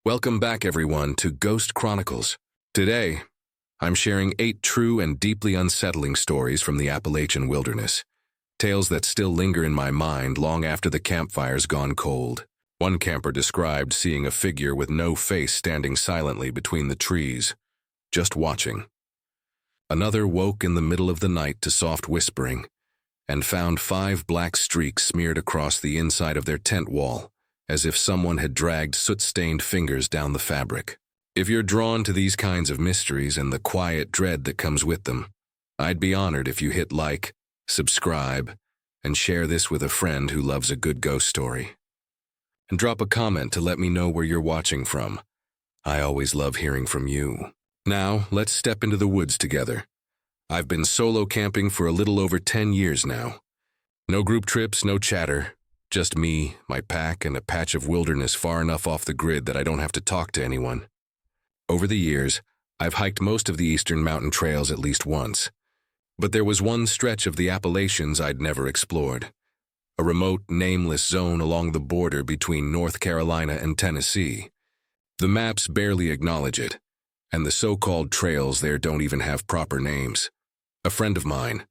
Welcome back, everyone, to Ghost Chronicles. Today, I'm sharing 8 true and deeply unsettling stories from the Appalachian wilderness, tales that still linger in my mind long after the campfire's gone cold. One camper described seeing a figure with no face standing silently between the trees, just watching. Another woke in the middle of the night to soft whispering and found 5 black streaks smeared across the inside of their tent wall, as if someone had dragged soot-stained fingers down the fabric. If you're drawn to these kinds of mysteries and the quiet dread that comes with them, I'd be honored if you hit like, subscribe, and share this with a friend who loves a good ghost story. And drop a comment to let me know where you're watching from. I always love hearing from you. Now, let's step into the woods together. I've been solo camping for a little over 10 years now. No group trips, no chatter. Just me, my pack, and a patch of wilderness far enough off the grid that I don't have to talk to anyone. Over the years, I've hiked most of the eastern mountain trails at least once. But there was one stretch of the Appalachians I'd never explored. A remote, nameless zone along the border between North Carolina and Tennessee. The maps barely acknowledge it, and the so-called trails there don't even have proper names. A friend of mine,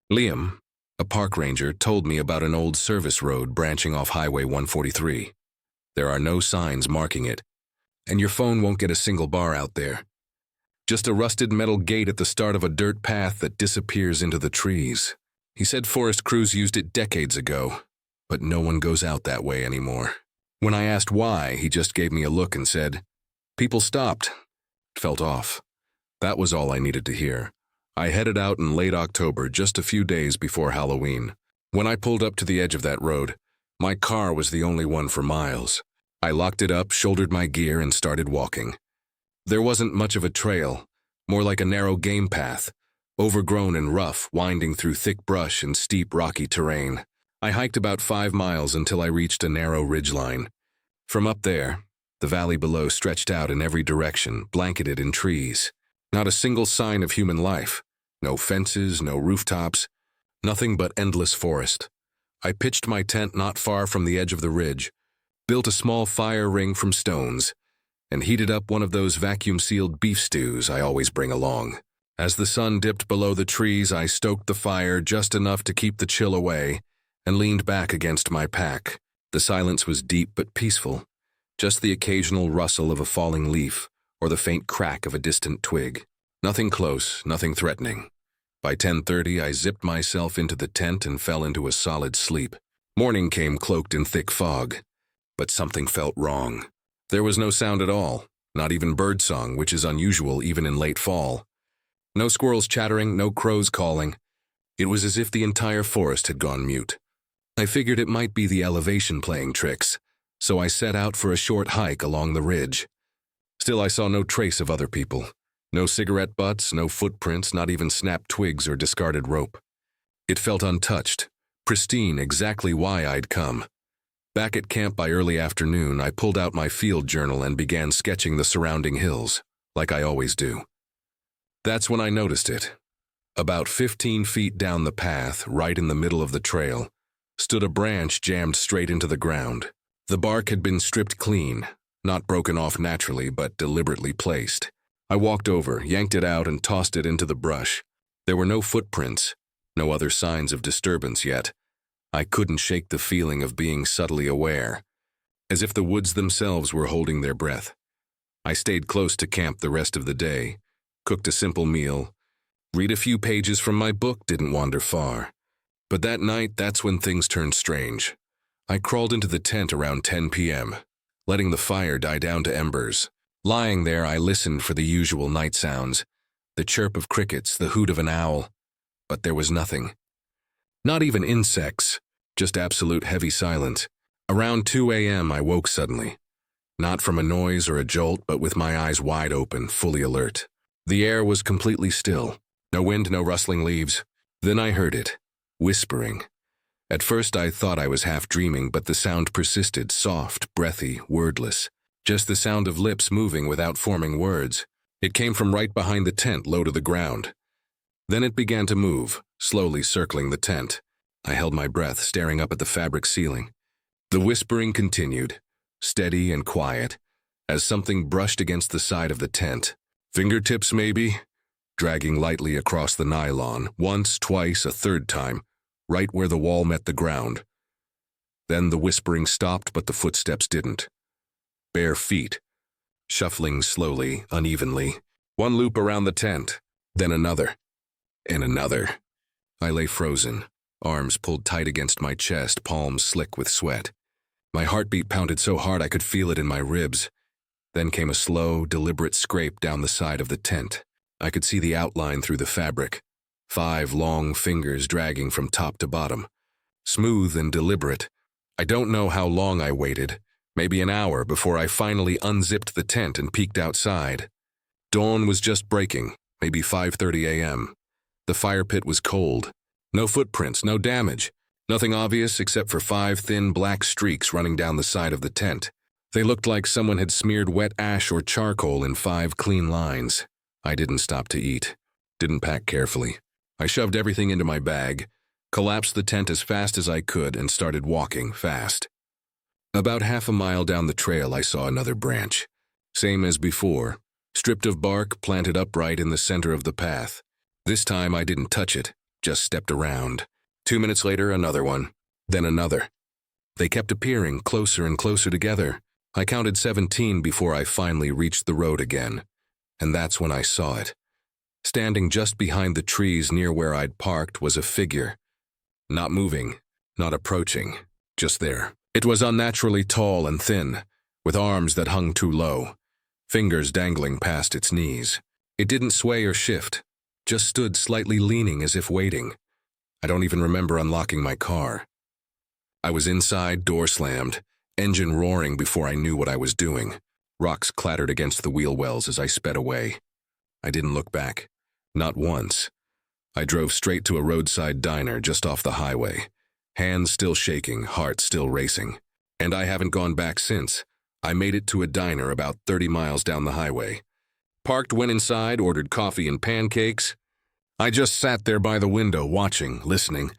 Liam, a park ranger, told me about an old service road branching off Highway 143. There are no signs marking it, and your phone won't get a single bar out there. Just a rusted metal gate at the start of a dirt path that disappears into the trees. He said forest crews used it decades ago, but no one goes out that way anymore. When I asked why, he just gave me a look and said, "People stopped." It felt off. That was all I needed to hear. I headed out in late October, just a few days before Halloween. When I pulled up to the edge of that road, my car was the only one for miles. I locked it up, shouldered my gear, and started walking. There wasn't much of a trail, more like a narrow game path, overgrown and rough, winding through thick brush and steep, rocky terrain. I hiked about 5 miles until I reached a narrow ridgeline. From up there, the valley below stretched out in every direction, blanketed in trees. Not a single sign of human life. No fences, no rooftops, nothing but endless forest. I pitched my tent not far from the edge of the ridge, built a small fire ring from stones, and heated up one of those vacuum-sealed beef stews I always bring along. As the sun dipped below the trees, I stoked the fire just enough to keep the chill away and leaned back against my pack. The silence was deep but peaceful, just the occasional rustle of a falling leaf or the faint crack of a distant twig. Nothing close, nothing threatening. By 10:30, I zipped myself into the tent and fell into a solid sleep. Morning came cloaked in thick fog, but something felt wrong. There was no sound at all, not even birdsong, which is unusual even in late fall. No squirrels chattering, no crows calling. It was as if the entire forest had gone mute. I figured it might be the elevation playing tricks, so I set out for a short hike along the ridge. Still, I saw no trace of other people. No cigarette butts, no footprints, not even snapped twigs or discarded rope. It felt untouched, pristine, exactly why I'd come. Back at camp by early afternoon, I pulled out my field journal and began sketching the surrounding hills, like I always do. That's when I noticed it. About 15 feet down the path, right in the middle of the trail, stood a branch jammed straight into the ground. The bark had been stripped clean, not broken off naturally, but deliberately placed. I walked over, yanked it out, and tossed it into the brush. There were no footprints, no other signs of disturbance yet. I couldn't shake the feeling of being subtly aware, as if the woods themselves were holding their breath. I stayed close to camp the rest of the day, cooked a simple meal, read a few pages from my book, didn't wander far. But that night, that's when things turned strange. I crawled into the tent around 10 p.m., letting the fire die down to embers. Lying there, I listened for the usual night sounds, the chirp of crickets, the hoot of an owl, but there was nothing. Not even insects, just absolute heavy silence. Around 2 a.m., I woke suddenly. Not from a noise or a jolt, but with my eyes wide open, fully alert. The air was completely still. No wind, no rustling leaves. Then I heard it, whispering. At first I thought I was half dreaming, but the sound persisted, soft, breathy, wordless. Just the sound of lips moving without forming words. It came from right behind the tent, low to the ground. Then it began to move, slowly circling the tent. I held my breath, staring up at the fabric ceiling. The whispering continued, steady and quiet, as something brushed against the side of the tent. Fingertips, maybe? Dragging lightly across the nylon, once, twice, a third time, right where the wall met the ground. Then the whispering stopped, but the footsteps didn't. Bare feet, shuffling slowly, unevenly. One loop around the tent, then another, and another. I lay frozen, arms pulled tight against my chest, palms slick with sweat. My heartbeat pounded so hard I could feel it in my ribs. Then came a slow, deliberate scrape down the side of the tent. I could see the outline through the fabric, 5 long fingers dragging from top to bottom. Smooth and deliberate. I don't know how long I waited, maybe an hour, before I finally unzipped the tent and peeked outside. Dawn was just breaking, maybe 5:30 a.m. The fire pit was cold. No footprints, no damage. Nothing obvious except for 5 thin black streaks running down the side of the tent. They looked like someone had smeared wet ash or charcoal in 5 clean lines. I didn't stop to eat. Didn't pack carefully. I shoved everything into my bag, collapsed the tent as fast as I could, and started walking fast. About half a mile down the trail, I saw another branch. Same as before, stripped of bark, planted upright in the center of the path. This time I didn't touch it, just stepped around. 2 minutes later, another one, then another. They kept appearing closer and closer together. I counted 17 before I finally reached the road again. And that's when I saw it. Standing just behind the trees near where I'd parked was a figure. Not moving, not approaching, just there. It was unnaturally tall and thin, with arms that hung too low, fingers dangling past its knees. It didn't sway or shift, just stood slightly leaning as if waiting. I don't even remember unlocking my car. I was inside, door slammed, engine roaring before I knew what I was doing. Rocks clattered against the wheel wells as I sped away. I didn't look back. Not once. I drove straight to a roadside diner just off the highway. Hands still shaking, heart still racing. And I haven't gone back since. I made it to a diner about 30 miles down the highway. Parked, went inside, ordered coffee and pancakes. I just sat there by the window, watching, listening.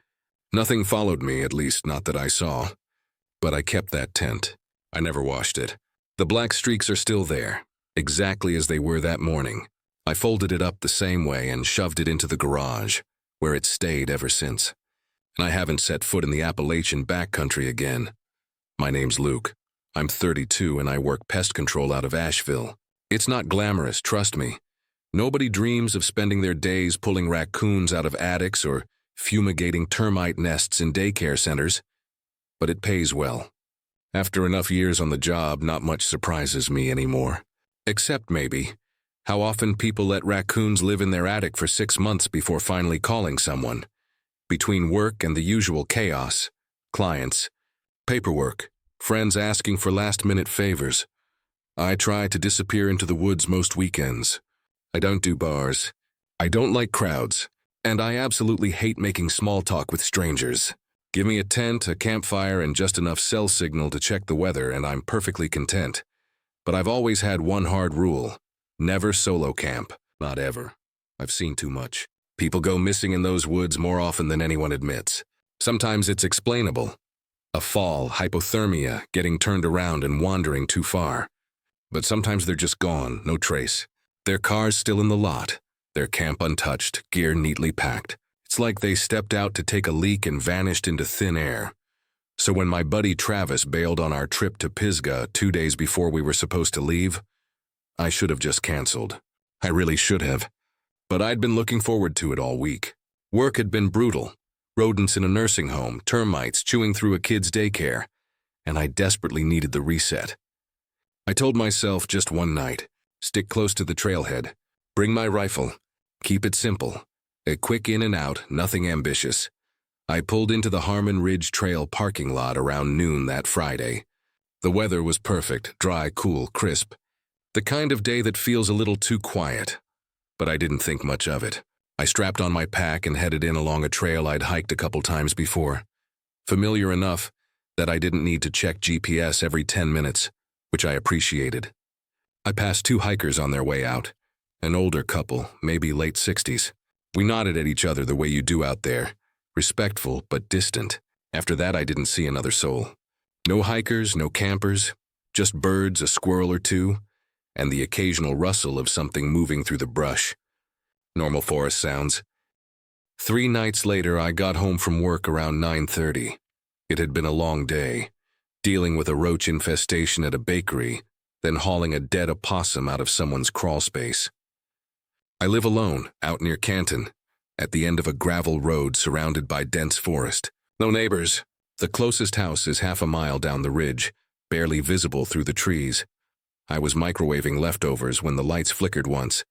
Nothing followed me, at least not that I saw. But I kept that tent. I never washed it. The black streaks are still there, exactly as they were that morning. I folded it up the same way and shoved it into the garage, where it's stayed ever since. And I haven't set foot in the Appalachian backcountry again. My name's Luke. I'm 32 and I work pest control out of Asheville. It's not glamorous, trust me. Nobody dreams of spending their days pulling raccoons out of attics or fumigating termite nests in daycare centers. But it pays well. After enough years on the job, not much surprises me anymore. Except maybe how often people let raccoons live in their attic for 6 months before finally calling someone. Between work and the usual chaos, clients, paperwork, friends asking for last-minute favors, I try to disappear into the woods most weekends. I don't do bars. I don't like crowds. And I absolutely hate making small talk with strangers. Give me a tent, a campfire, and just enough cell signal to check the weather, and I'm perfectly content. But I've always had one hard rule. Never solo camp. Not ever. I've seen too much. People go missing in those woods more often than anyone admits. Sometimes it's explainable. A fall, hypothermia, getting turned around and wandering too far. But sometimes they're just gone, no trace. Their car's still in the lot, their camp untouched, gear neatly packed. It's like they stepped out to take a leak and vanished into thin air. So when my buddy Travis bailed on our trip to Pisgah 2 days before we were supposed to leave, I should have just canceled. I really should have. But I'd been looking forward to it all week. Work had been brutal. Rodents in a nursing home, termites chewing through a kid's daycare, and I desperately needed the reset. I told myself just one night, stick close to the trailhead, bring my rifle, keep it simple, a quick in and out, nothing ambitious. I pulled into the Harmon Ridge Trail parking lot around noon that Friday. The weather was perfect, dry, cool, crisp. The kind of day that feels a little too quiet. But I didn't think much of it. I strapped on my pack and headed in along a trail I'd hiked a couple times before. Familiar enough that I didn't need to check GPS every 10 minutes, which I appreciated. I passed 2 hikers on their way out, an older couple, maybe late 60s. We nodded at each other the way you do out there, respectful but distant. After that, I didn't see another soul. No hikers, no campers, Just birds, a squirrel or two, and the occasional rustle of something moving through the brush. Normal forest sounds. 3 nights later, I got home from work around 9:30. It had been a long day, dealing with a roach infestation at a bakery, then hauling a dead opossum out of someone's crawl space. I live alone, out near Canton, at the end of a gravel road surrounded by dense forest. No neighbors. The closest house is half a mile down the ridge, barely visible through the trees. I was microwaving leftovers when the lights flickered once,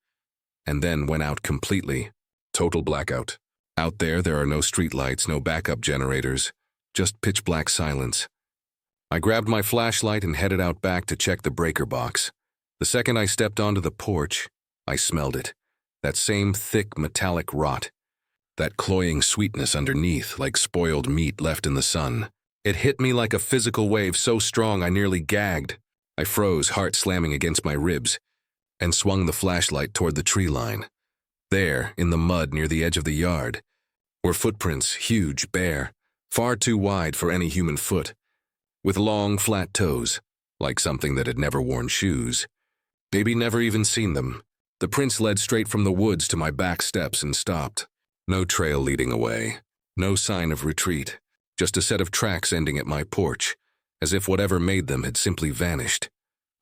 and then went out completely. Total blackout. Out there are no streetlights, no backup generators, just pitch-black silence. I grabbed my flashlight and headed out back to check the breaker box. The second I stepped onto the porch, I smelled it. That same thick, metallic rot. That cloying sweetness underneath, like spoiled meat left in the sun. It hit me like a physical wave so strong I nearly gagged. I froze, heart slamming against my ribs, and swung the flashlight toward the tree line. There, in the mud near the edge of the yard, were footprints, huge, bare, far too wide for any human foot, with long, flat toes, like something that had never worn shoes. Maybe never even seen them. The prints led straight from the woods to my back steps and stopped. No trail leading away, no sign of retreat, just a set of tracks ending at my porch, as if whatever made them had simply vanished.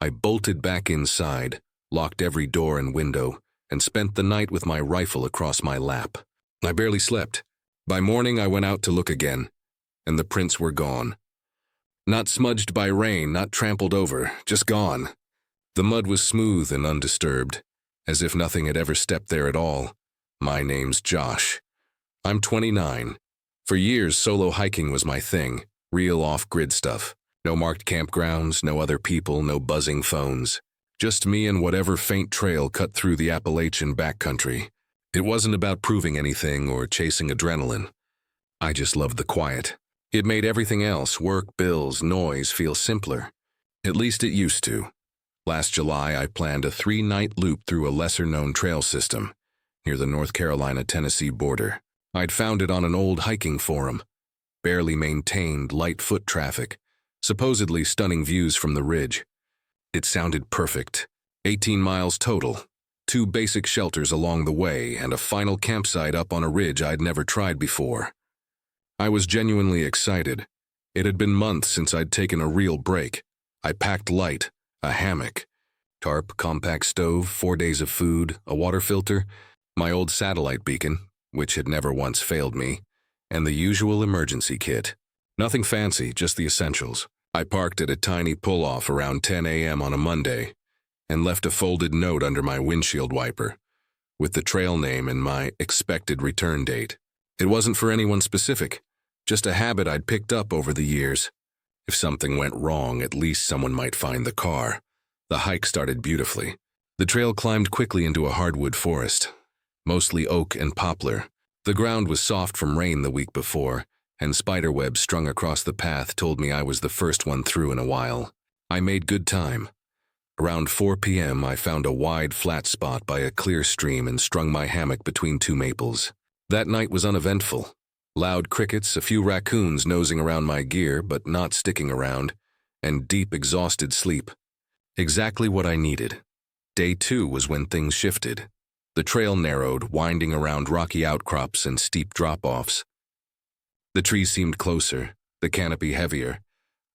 I bolted back inside, locked every door and window, and spent the night with my rifle across my lap. I barely slept. By morning, I went out to look again, and the prints were gone. Not smudged by rain, not trampled over, just gone. The mud was smooth and undisturbed, as if nothing had ever stepped there at all. My name's Josh. I'm 29. For years, solo hiking was my thing, real off-grid stuff. No marked campgrounds, no other people, no buzzing phones. Just me and whatever faint trail cut through the Appalachian backcountry. It wasn't about proving anything or chasing adrenaline. I just loved the quiet. It made everything else, work, bills, noise, feel simpler. At least it used to. Last July, I planned a 3-night loop through a lesser-known trail system near the North Carolina-Tennessee border. I'd found it on an old hiking forum. Barely maintained, light foot traffic, supposedly stunning views from the ridge. It sounded perfect. 18 miles total, 2 basic shelters along the way, and a final campsite up on a ridge I'd never tried before. I was genuinely excited. It had been months since I'd taken a real break. I packed light, a hammock, tarp, compact stove, 4 days of food, a water filter, my old satellite beacon, which had never once failed me, and the usual emergency kit. Nothing fancy, just the essentials. I parked at a tiny pull-off around 10 a.m. on a Monday and left a folded note under my windshield wiper with the trail name and my expected return date. It wasn't for anyone specific, just a habit I'd picked up over the years. If something went wrong, at least someone might find the car. The hike started beautifully. The trail climbed quickly into a hardwood forest, mostly oak and poplar. The ground was soft from rain the week before, and spiderwebs strung across the path told me I was the first one through in a while. I made good time. Around 4 p.m., I found a wide, flat spot by a clear stream and strung my hammock between 2 maples. That night was uneventful. Loud crickets, a few raccoons nosing around my gear but not sticking around, and deep, exhausted sleep. Exactly what I needed. Day 2 was when things shifted. The trail narrowed, winding around rocky outcrops and steep drop-offs. The trees seemed closer, the canopy heavier,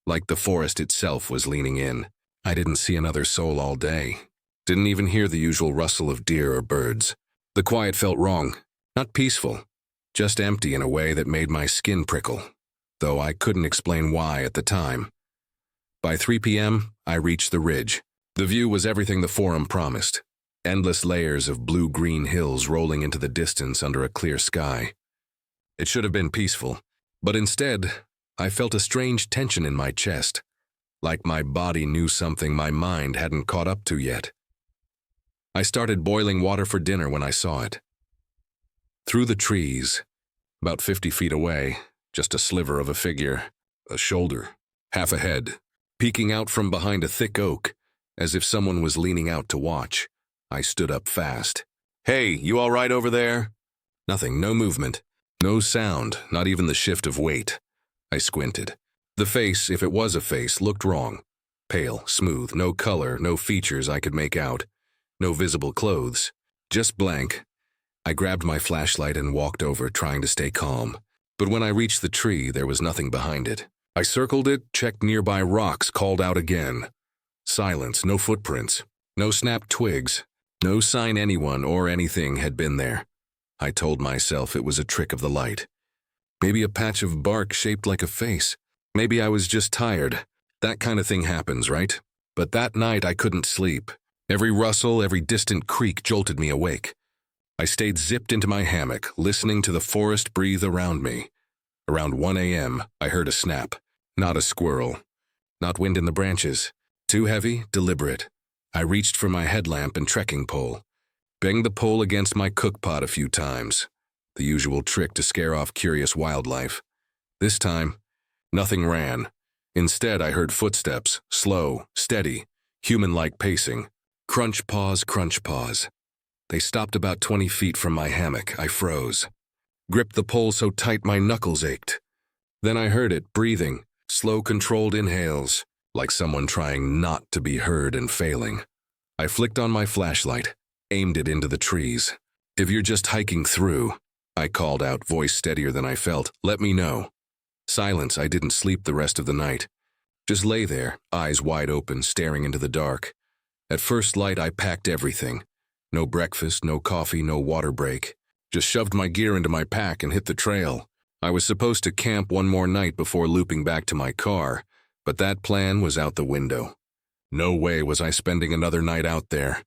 like the forest itself was leaning in. I didn't see another soul all day. Didn't even hear the usual rustle of deer or birds. The quiet felt wrong, not peaceful, just empty in a way that made my skin prickle, though I couldn't explain why at the time. By 3 p.m., I reached the ridge. The view was everything the forum promised. Endless layers of blue-green hills rolling into the distance under a clear sky. It should have been peaceful, but instead, I felt a strange tension in my chest, like my body knew something my mind hadn't caught up to yet. I started boiling water for dinner when I saw it. Through the trees, about 50 feet away, just a sliver of a figure, a shoulder, half a head, peeking out from behind a thick oak, as if someone was leaning out to watch. I stood up fast. "Hey, you all right over there?" Nothing, no movement, no sound, not even the shift of weight. I squinted. The face, if it was a face, looked wrong. Pale, smooth, no color, no features I could make out, no visible clothes, just blank. I grabbed my flashlight and walked over, trying to stay calm. But when I reached the tree, there was nothing behind it. I circled it, checked nearby rocks, called out again. Silence, no footprints, no snapped twigs, no sign anyone or anything had been there. I told myself it was a trick of the light. Maybe a patch of bark shaped like a face. Maybe I was just tired. That kind of thing happens, right? But that night I couldn't sleep. Every rustle, every distant creak jolted me awake. I stayed zipped into my hammock, listening to the forest breathe around me. Around 1 a.m., I heard a snap. Not a squirrel. Not wind in the branches. Too heavy, deliberate. I reached for my headlamp and trekking pole. Banged the pole against my cookpot a few times. The usual trick to scare off curious wildlife. This time, nothing ran. Instead, I heard footsteps, slow, steady, human-like pacing. Crunch, pause, crunch, pause. They stopped about 20 feet from my hammock. I froze. Gripped the pole so tight my knuckles ached. Then I heard it, breathing, slow, controlled inhales, like someone trying not to be heard and failing. I flicked on my flashlight, aimed it into the trees. "If you're just hiking through," I called out, voice steadier than I felt, "let me know." Silence. I didn't sleep the rest of the night. Just lay there, eyes wide open, staring into the dark. At first light, I packed everything. No breakfast, no coffee, no water break. Just shoved my gear into my pack and hit the trail. I was supposed to camp one more night before looping back to my car, but that plan was out the window. No way was I spending another night out there.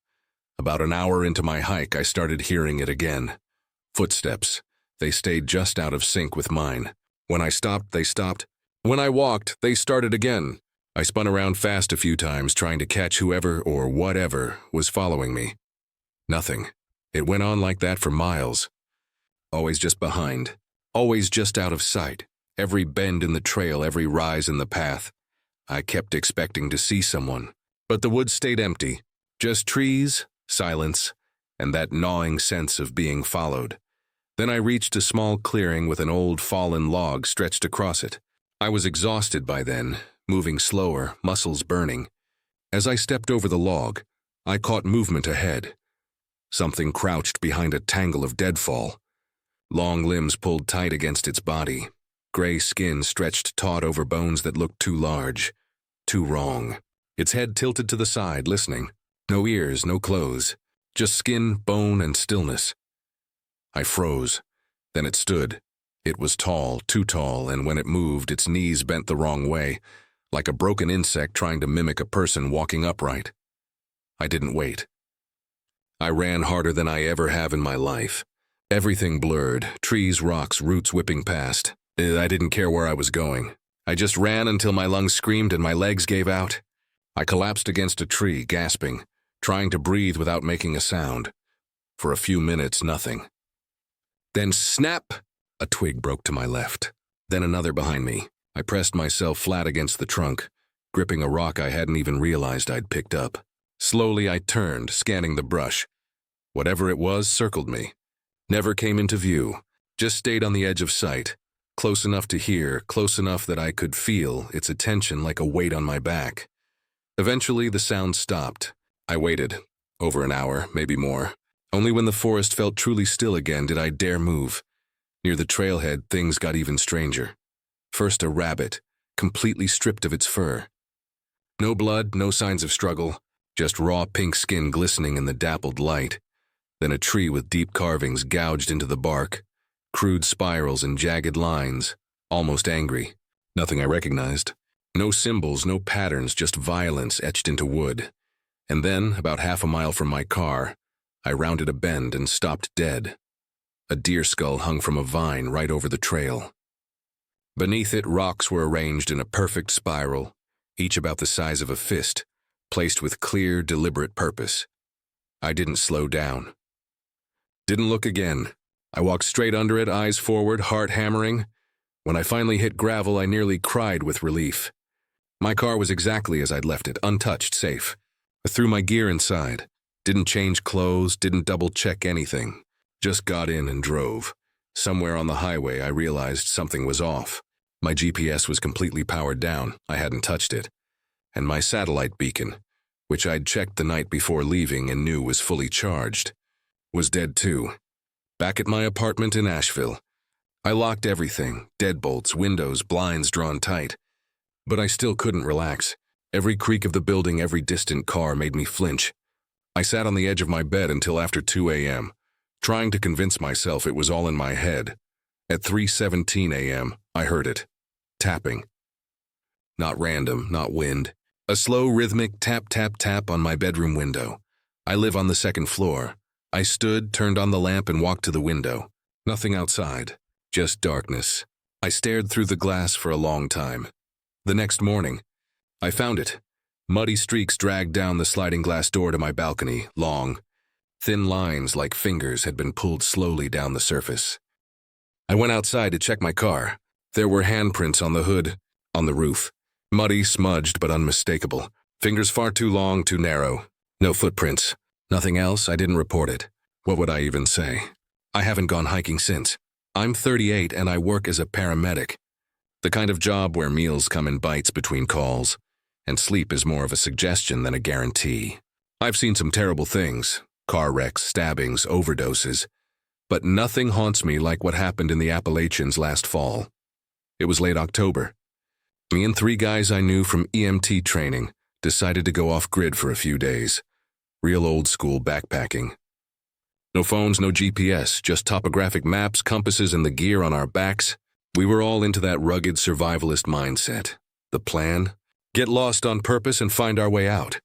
About an hour into my hike, I started hearing it again. Footsteps. They stayed just out of sync with mine. When I stopped, they stopped. When I walked, they started again. I spun around fast a few times, trying to catch whoever or whatever was following me. Nothing. It went on like that for miles. Always just behind. Always just out of sight. Every bend in the trail, every rise in the path. I kept expecting to see someone. But the woods stayed empty. Just trees, silence, and that gnawing sense of being followed. Then I reached a small clearing with an old fallen log stretched across it. I was exhausted by then, moving slower, muscles burning. As I stepped over the log, I caught movement ahead. Something crouched behind a tangle of deadfall. Long limbs pulled tight against its body. Gray skin stretched taut over bones that looked too large, too wrong. Its head tilted to the side, listening. No ears, no clothes. Just skin, bone, and stillness. I froze. Then it stood. It was tall, too tall, and when it moved, its knees bent the wrong way, like a broken insect trying to mimic a person walking upright. I didn't wait. I ran harder than I ever have in my life. Everything blurred, trees, rocks, roots whipping past. I didn't care where I was going. I just ran until my lungs screamed and my legs gave out. I collapsed against a tree, gasping, trying to breathe without making a sound. For a few minutes, nothing. Then snap! A twig broke to my left. Then another behind me. I pressed myself flat against the trunk, gripping a rock I hadn't even realized I'd picked up. Slowly I turned, scanning the brush. Whatever it was circled me. Never came into view, just stayed on the edge of sight, close enough to hear, close enough that I could feel its attention like a weight on my back. Eventually the sound stopped. I waited, over an hour, maybe more. Only when the forest felt truly still again did I dare move. Near the trailhead, things got even stranger. First a rabbit, completely stripped of its fur. No blood, no signs of struggle, just raw pink skin glistening in the dappled light. Then a tree with deep carvings gouged into the bark, crude spirals and jagged lines, almost angry. Nothing I recognized. No symbols, no patterns, just violence etched into wood. And then, about half a mile from my car, I rounded a bend and stopped dead. A deer skull hung from a vine right over the trail. Beneath it, rocks were arranged in a perfect spiral, each about the size of a fist, placed with clear, deliberate purpose. I didn't slow down. Didn't look again. I walked straight under it, eyes forward, heart hammering. When I finally hit gravel, I nearly cried with relief. My car was exactly as I'd left it, untouched, safe. I threw my gear inside. Didn't change clothes, didn't double-check anything. Just got in and drove. Somewhere on the highway, I realized something was off. My GPS was completely powered down. I hadn't touched it. and my satellite beacon, which I'd checked the night before leaving and knew was fully charged, was dead too. Back at my apartment in Asheville, I locked everything, deadbolts, windows, blinds drawn tight. But I still couldn't relax. Every creak of the building, every distant car made me flinch. I sat on the edge of my bed until after 2 a.m., trying to convince myself it was all in my head. At 3:17 a.m., I heard it. Tapping. Not random, not wind. A slow, rhythmic tap, tap, tap on my bedroom window. I live on the second floor. I stood, turned on the lamp, and walked to the window. Nothing outside. Just darkness. I stared through the glass for a long time. The next morning, I found it. Muddy streaks dragged down the sliding glass door to my balcony, long. Thin lines like fingers had been pulled slowly down the surface. I went outside to check my car. There were handprints on the hood, on the roof. Muddy, smudged, but unmistakable. Fingers far too long, too narrow. No footprints. Nothing else. I didn't report it. What would I even say? I haven't gone hiking since. I'm 38 and I work as a paramedic. The kind of job where meals come in bites between calls, and sleep is more of a suggestion than a guarantee. I've seen some terrible things, car wrecks, stabbings, overdoses, but nothing haunts me like what happened in the Appalachians last fall. It was late October. Me and 3 guys I knew from EMT training decided to go off-grid for a few days. Real old-school backpacking. No phones, no GPS, just topographic maps, compasses, and the gear on our backs. We were all into that rugged survivalist mindset. The plan? Get lost on purpose and find our way out.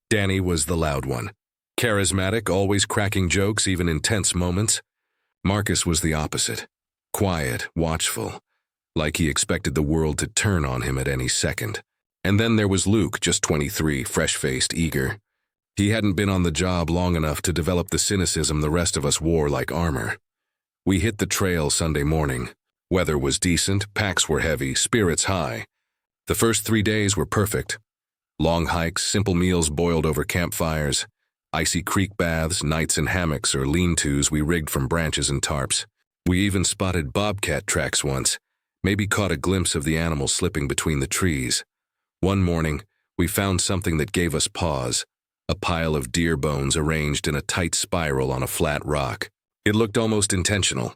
Danny was the loud one. Charismatic, always cracking jokes, even in tense moments. Marcus was the opposite. Quiet, watchful, like he expected the world to turn on him at any second. And then there was Luke, just 23, fresh-faced, eager. He hadn't been on the job long enough to develop the cynicism the rest of us wore like armor. We hit the trail Sunday morning. Weather was decent, packs were heavy, spirits high. The first 3 days were perfect. Long hikes, simple meals boiled over campfires, icy creek baths, nights in hammocks or lean-tos we rigged from branches and tarps. We even spotted bobcat tracks once, maybe caught a glimpse of the animal slipping between the trees. One morning, we found something that gave us pause, a pile of deer bones arranged in a tight spiral on a flat rock. It looked almost intentional,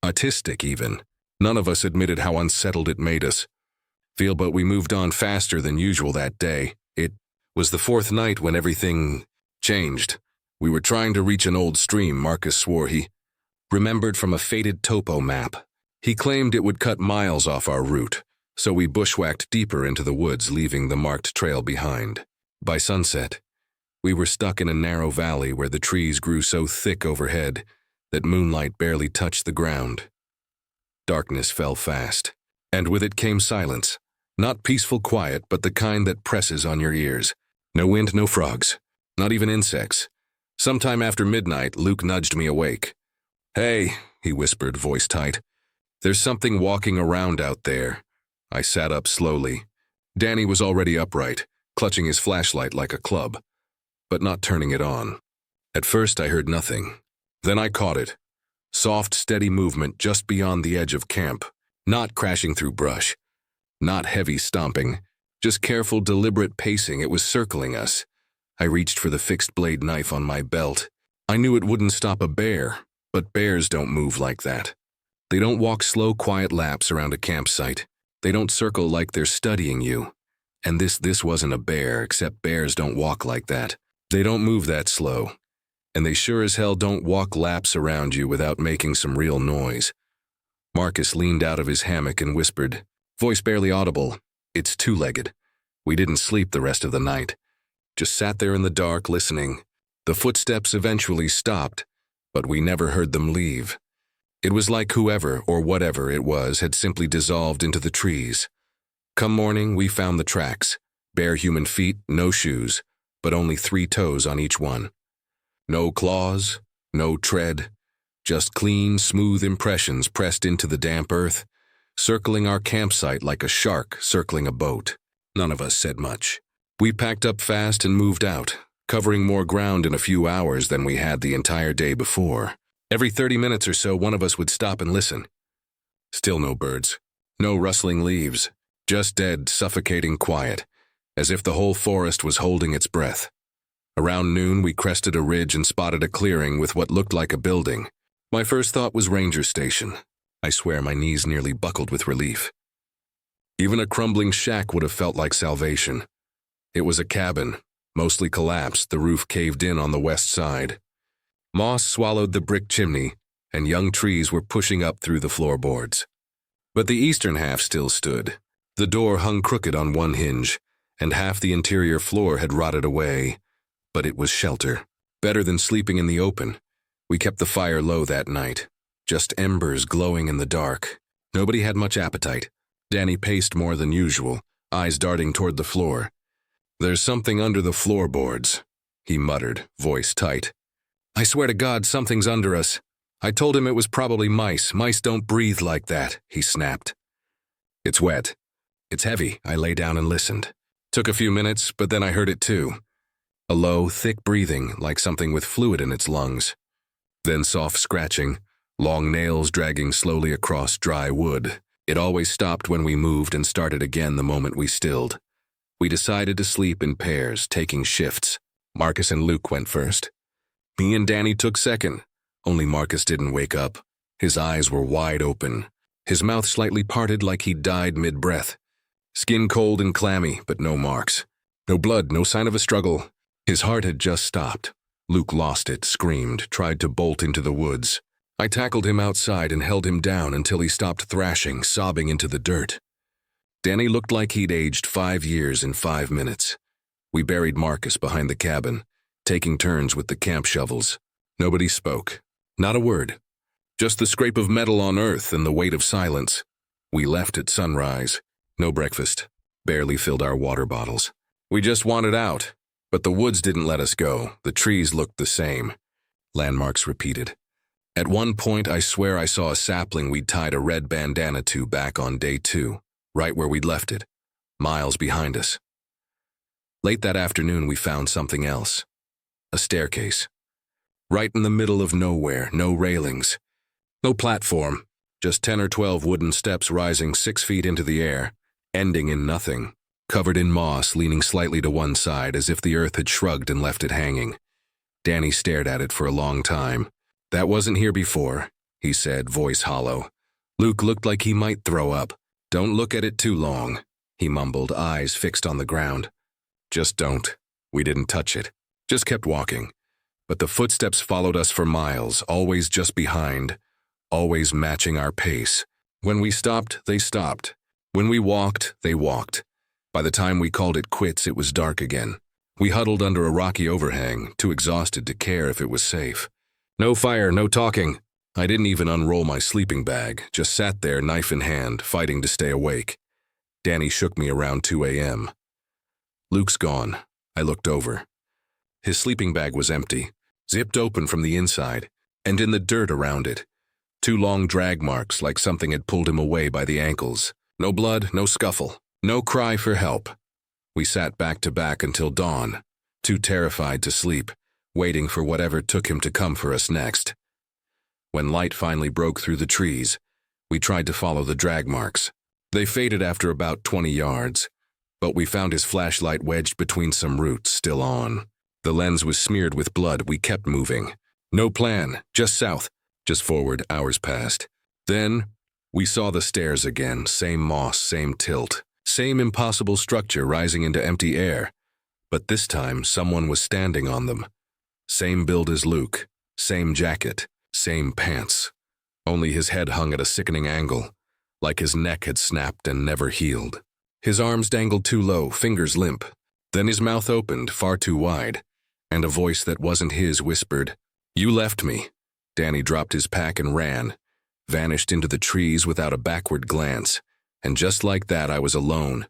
artistic even. None of us admitted how unsettled it made us. But we moved on faster than usual that day. It was the 4th night when everything changed. We were trying to reach an old stream Marcus swore he remembered from a faded topo map. He claimed it would cut miles off our route, so we bushwhacked deeper into the woods, leaving the marked trail behind. By sunset, we were stuck in a narrow valley where the trees grew so thick overhead that moonlight barely touched the ground. Darkness fell fast, and with it came silence. Not peaceful quiet, but the kind that presses on your ears. No wind, no frogs, not even insects. Sometime after midnight, Luke nudged me awake. "Hey," he whispered, voice tight. "There's something walking around out there." I sat up slowly. Danny was already upright, clutching his flashlight like a club, but not turning it on. At first I heard nothing. Then I caught it. Soft, steady movement just beyond the edge of camp. Not crashing through brush. Not heavy stomping. Just careful, deliberate pacing. It was circling us. I reached for the fixed-blade knife on my belt. I knew it wouldn't stop a bear, but bears don't move like that. They don't walk slow, quiet laps around a campsite. They don't circle like they're studying you. And this wasn't a bear, except bears don't walk like that. They don't move that slow. And they sure as hell don't walk laps around you without making some real noise. Marcus leaned out of his hammock and whispered, voice barely audible, "It's two-legged." We didn't sleep the rest of the night. Just sat there in the dark, listening. The footsteps eventually stopped, but we never heard them leave. It was like whoever or whatever it was had simply dissolved into the trees. Come morning, we found the tracks. Bare human feet, no shoes, but only 3 toes on each one. No claws, no tread, just clean, smooth impressions pressed into the damp earth, circling our campsite like a shark circling a boat. None of us said much. We packed up fast and moved out, covering more ground in a few hours than we had the entire day before. Every 30 minutes or so, one of us would stop and listen. Still no birds, no rustling leaves, just dead, suffocating quiet. as if the whole forest was holding its breath. Around noon, we crested a ridge and spotted a clearing with what looked like a building. My first thought was ranger station. I swear my knees nearly buckled with relief. Even a crumbling shack would have felt like salvation. It was a cabin, mostly collapsed, the roof caved in on the west side. Moss swallowed the brick chimney, and young trees were pushing up through the floorboards. But the eastern half still stood. The door hung crooked on one hinge, and half the interior floor had rotted away. But it was shelter. Better than sleeping in the open. We kept the fire low that night. Just embers glowing in the dark. Nobody had much appetite. Danny paced more than usual, eyes darting toward the floor. "There's something under the floorboards," he muttered, voice tight. "I swear to God, something's under us." I told him it was probably mice. "Mice don't breathe like that," he snapped. "It's wet. It's heavy." I lay down and listened. Took a few minutes, but then I heard it too. A low, thick breathing, like something with fluid in its lungs. Then soft scratching, long nails dragging slowly across dry wood. It always stopped when we moved and started again the moment we stilled. We decided to sleep in pairs, taking shifts. Marcus and Luke went first. Me and Danny took second. Only Marcus didn't wake up. His eyes were wide open. His mouth slightly parted like he'd died mid-breath. Skin cold and clammy, but no marks. No blood, no sign of a struggle. His heart had just stopped. Luke lost it, screamed, tried to bolt into the woods. I tackled him outside and held him down until he stopped thrashing, sobbing into the dirt. Danny looked like he'd aged 5 years in 5 minutes. We buried Marcus behind the cabin, taking turns with the camp shovels. Nobody spoke. Not a word. Just the scrape of metal on earth and the weight of silence. We left at sunrise. No breakfast. Barely filled our water bottles. We just wanted out. But the woods didn't let us go. The trees looked the same. Landmarks repeated. At one point, I swear I saw a sapling we'd tied a red bandana to back on day 2, right where we'd left it, miles behind us. Late that afternoon, we found something else. A staircase. Right in the middle of nowhere, no railings. No platform, just 10 or 12 wooden steps rising 6 feet into the air, ending in nothing. Covered in moss, leaning slightly to one side as if the earth had shrugged and left it hanging. Danny stared at it for a long time. "That wasn't here before," he said, voice hollow. Luke looked like he might throw up. "Don't look at it too long," he mumbled, eyes fixed on the ground. "Just don't." We didn't touch it, just kept walking. But the footsteps followed us for miles, always just behind, always matching our pace. When we stopped, they stopped. When we walked, they walked. By the time we called it quits, it was dark again. We huddled under a rocky overhang, too exhausted to care if it was safe. No fire, no talking. I didn't even unroll my sleeping bag, just sat there, knife in hand, fighting to stay awake. Danny shook me around 2 a.m. Luke's gone. I looked over. His sleeping bag was empty, zipped open from the inside, and in the dirt around it. 2 long drag marks like something had pulled him away by the ankles. No blood, no scuffle. No cry for help. We sat back to back until dawn, too terrified to sleep, waiting for whatever took him to come for us next. When light finally broke through the trees, we tried to follow the drag marks. They faded after about 20 yards, but we found his flashlight wedged between some roots, still on. The lens was smeared with blood. We kept moving. No plan, just south, just forward. Hours passed. Then, we saw the stairs again, same moss, same tilt. Same impossible structure rising into empty air, but this time someone was standing on them. Same build as Luke, same jacket, same pants. Only his head hung at a sickening angle, like his neck had snapped and never healed. His arms dangled too low, fingers limp. Then his mouth opened, far too wide, and a voice that wasn't his whispered, "You left me." Danny dropped his pack and ran, vanished into the trees without a backward glance. And just like that, I was alone.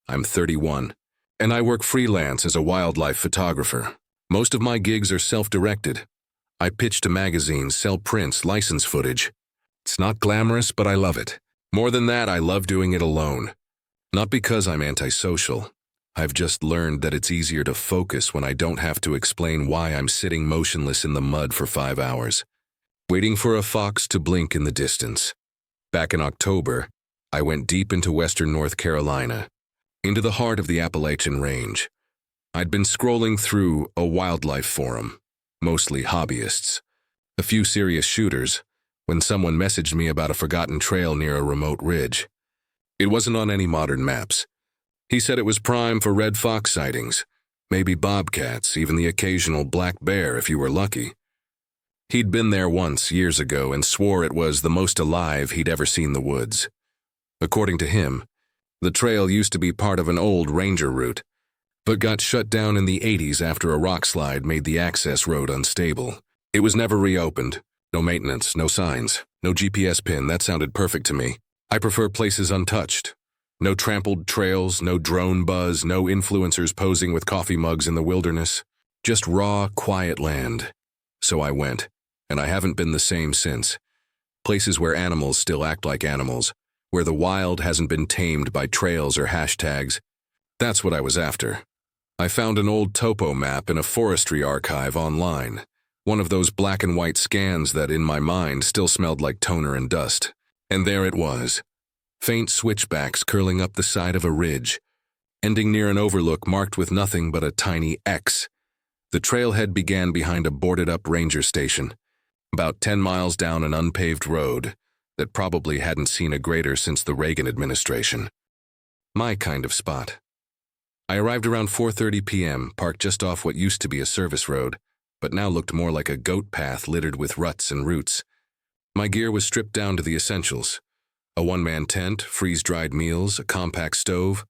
I'm 31, and I work freelance as a wildlife photographer. Most of my gigs are self-directed. I pitch to magazines, sell prints, license footage. It's not glamorous, but I love it. More than that, I love doing it alone. Not because I'm antisocial. I've just learned that it's easier to focus when I don't have to explain why I'm sitting motionless in the mud for 5 hours, waiting for a fox to blink in the distance. Back in October, I went deep into western North Carolina. into the heart of the Appalachian Range. I'd been scrolling through a wildlife forum, mostly hobbyists, a few serious shooters, when someone messaged me about a forgotten trail near a remote ridge. It wasn't on any modern maps. He said it was prime for red fox sightings, maybe bobcats, even the occasional black bear if you were lucky. He'd been there once, years ago, and swore it was the most alive he'd ever seen the woods. According to him, the trail used to be part of an old ranger route, but got shut down in the 80s after a rock slide made the access road unstable. It was never reopened. No maintenance, no signs, no GPS pin. That sounded perfect to me. I prefer places untouched. No trampled trails, no drone buzz, no influencers posing with coffee mugs in the wilderness. Just raw, quiet land. So I went, and I haven't been the same since. Places where animals still act like animals, where the wild hasn't been tamed by trails or hashtags. That's what I was after. I found an old topo map in a forestry archive online, one of those black and white scans that in my mind still smelled like toner and dust. And there it was. Faint switchbacks curling up the side of a ridge, ending near an overlook marked with nothing but a tiny X. The trailhead began behind a boarded-up ranger station, about 10 miles down an unpaved road that probably hadn't seen a grader since the Reagan administration. My kind of spot. I arrived around 4:30 p.m., parked just off what used to be a service road, but now looked more like a goat path littered with ruts and roots. My gear was stripped down to the essentials. A one-man tent, freeze-dried meals, a compact stove,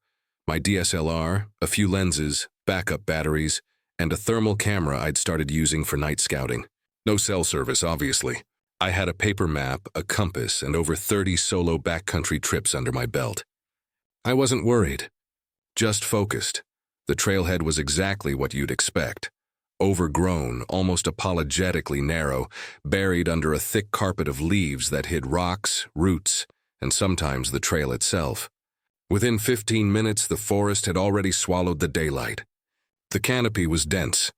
my DSLR, a few lenses, backup batteries, and a thermal camera I'd started using for night scouting. No cell service, obviously. I had a paper map, a compass, and over 30 solo backcountry trips under my belt. I wasn't worried, just focused. The trailhead was exactly what you'd expect. Overgrown, almost apologetically narrow, buried under a thick carpet of leaves that hid rocks, roots, and sometimes the trail itself. Within 15 minutes, the forest had already swallowed the daylight. The canopy was dense,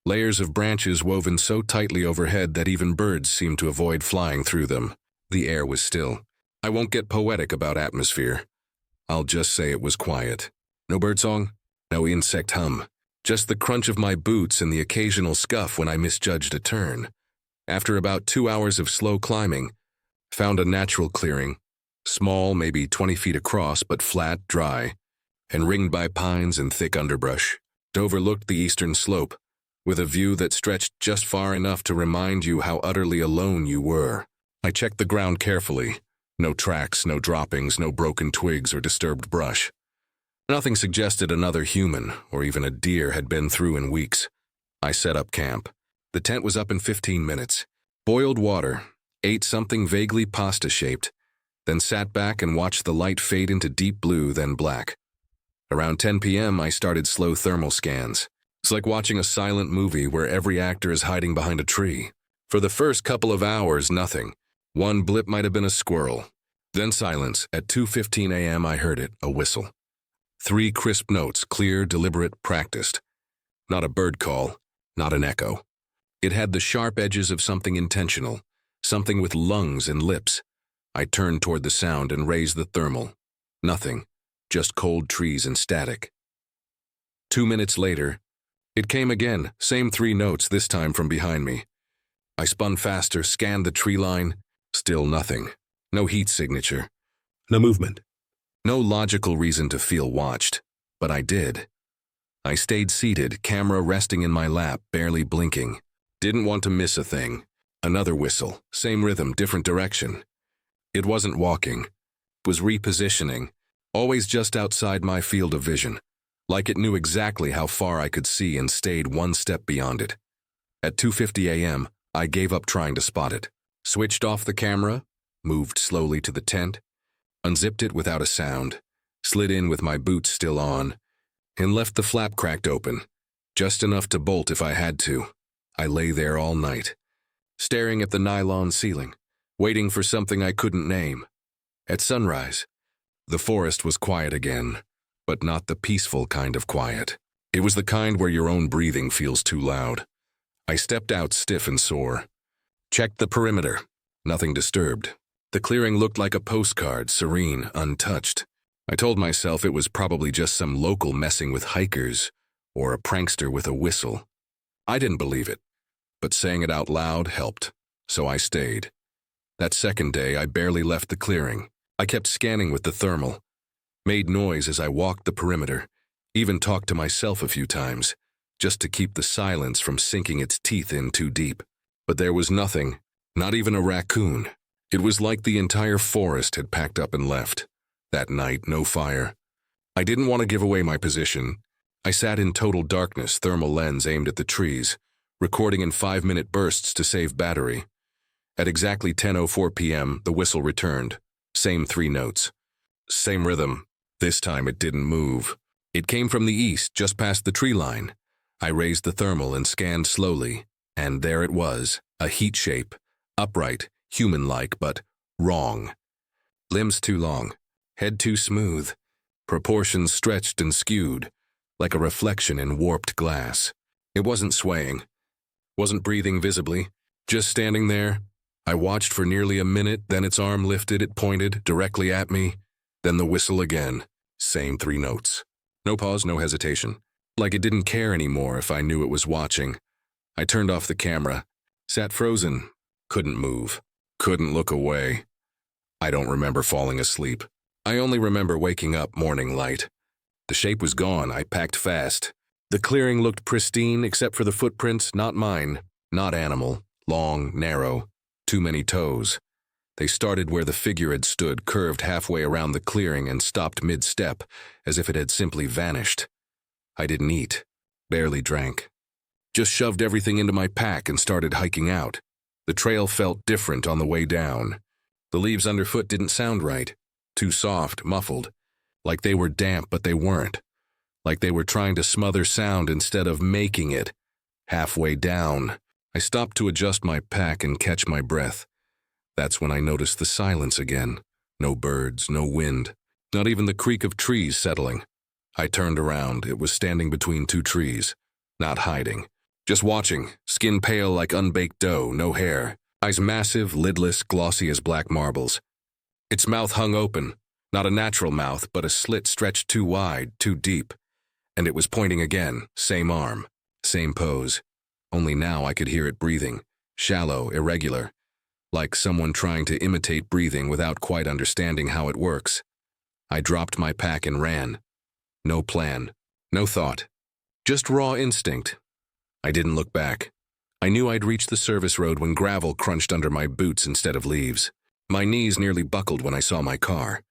layers of branches woven so tightly overhead that even birds seemed to avoid flying through them. The air was still. I won't get poetic about atmosphere. I'll just say it was quiet. No birdsong, no insect hum. Just the crunch of my boots and the occasional scuff when I misjudged a turn. After about 2 hours of slow climbing, found a natural clearing, small, maybe 20 feet across, but flat, dry, and ringed by pines and thick underbrush. It overlooked the eastern slope, with a view that stretched just far enough to remind you how utterly alone you were. I checked the ground carefully. No tracks, no droppings, no broken twigs or disturbed brush. Nothing suggested another human or even a deer had been through in weeks. I set up camp. The tent was up in 15 minutes. Boiled water, ate something vaguely pasta-shaped, then sat back and watched the light fade into deep blue, then black. Around 10 p.m., I started slow thermal scans. It's like watching a silent movie where every actor is hiding behind a tree. For the first couple of hours, nothing. One blip might have been a squirrel. Then silence. At 2:15 a.m., I heard it, a whistle. 3 crisp notes, clear, deliberate, practiced. Not a bird call, not an echo. It had the sharp edges of something intentional, something with lungs and lips. I turned toward the sound and raised the thermal. Nothing, just cold trees and static. 2 minutes later, it came again, same 3 notes, this time from behind me. I spun faster, scanned the tree line, still nothing. No heat signature, no movement. No logical reason to feel watched, but I did. I stayed seated, camera resting in my lap, barely blinking. Didn't want to miss a thing. Another whistle, same rhythm, different direction. It wasn't walking. It was repositioning, always just outside my field of vision, like it knew exactly how far I could see and stayed one step beyond it. At 2:50 a.m., I gave up trying to spot it. Switched off the camera, moved slowly to the tent, unzipped it without a sound, slid in with my boots still on, and left the flap cracked open, just enough to bolt if I had to. I lay there all night, staring at the nylon ceiling, waiting for something I couldn't name. At sunrise, the forest was quiet again, but not the peaceful kind of quiet. It was the kind where your own breathing feels too loud. I stepped out stiff and sore. Checked the perimeter. Nothing disturbed. The clearing looked like a postcard, serene, untouched. I told myself it was probably just some local messing with hikers or a prankster with a whistle. I didn't believe it, but saying it out loud helped, so I stayed. That second day, I barely left the clearing. I kept scanning with the thermal, made noise as I walked the perimeter, even talked to myself a few times, just to keep the silence from sinking its teeth in too deep. But there was nothing, not even a raccoon. It was like the entire forest had packed up and left. That night, no fire. I didn't want to give away my position. I sat in total darkness, thermal lens aimed at the trees, recording in 5-minute bursts to save battery. At exactly 10:04 p.m., the whistle returned. Same 3 notes. Same rhythm. This time it didn't move. It came from the east, just past the tree line. I raised the thermal and scanned slowly, and there it was, a heat shape, upright, human-like, but wrong. Limbs too long, head too smooth, proportions stretched and skewed, like a reflection in warped glass. It wasn't swaying, wasn't breathing visibly, just standing there. I watched for nearly a minute, then its arm lifted, it pointed directly at me, then the whistle again. Same 3 notes. No pause, no hesitation. Like it didn't care anymore if I knew it was watching. I turned off the camera, sat frozen, couldn't move, couldn't look away. I don't remember falling asleep. I only remember waking up morning light. The shape was gone. I packed fast. The clearing looked pristine except for the footprints, not mine, not animal, long, narrow, too many toes. They started where the figure had stood, curved halfway around the clearing and stopped mid-step, as if it had simply vanished. I didn't eat, barely drank. Just shoved everything into my pack and started hiking out. The trail felt different on the way down. The leaves underfoot didn't sound right, too soft, muffled, like they were damp but they weren't, like they were trying to smother sound instead of making it. Halfway down, I stopped to adjust my pack and catch my breath. That's when I noticed the silence again. No birds, no wind, not even the creak of trees settling. I turned around. It was standing between 2 trees, not hiding, just watching, skin pale like unbaked dough, no hair, eyes massive, lidless, glossy as black marbles. Its mouth hung open, not a natural mouth, but a slit stretched too wide, too deep. And it was pointing again, same arm, same pose. Only now I could hear it breathing, shallow, irregular, like someone trying to imitate breathing without quite understanding how it works. I dropped my pack and ran. No plan, no thought, just raw instinct. I didn't look back. I knew I'd reached the service road when gravel crunched under my boots instead of leaves. My knees nearly buckled when I saw my car.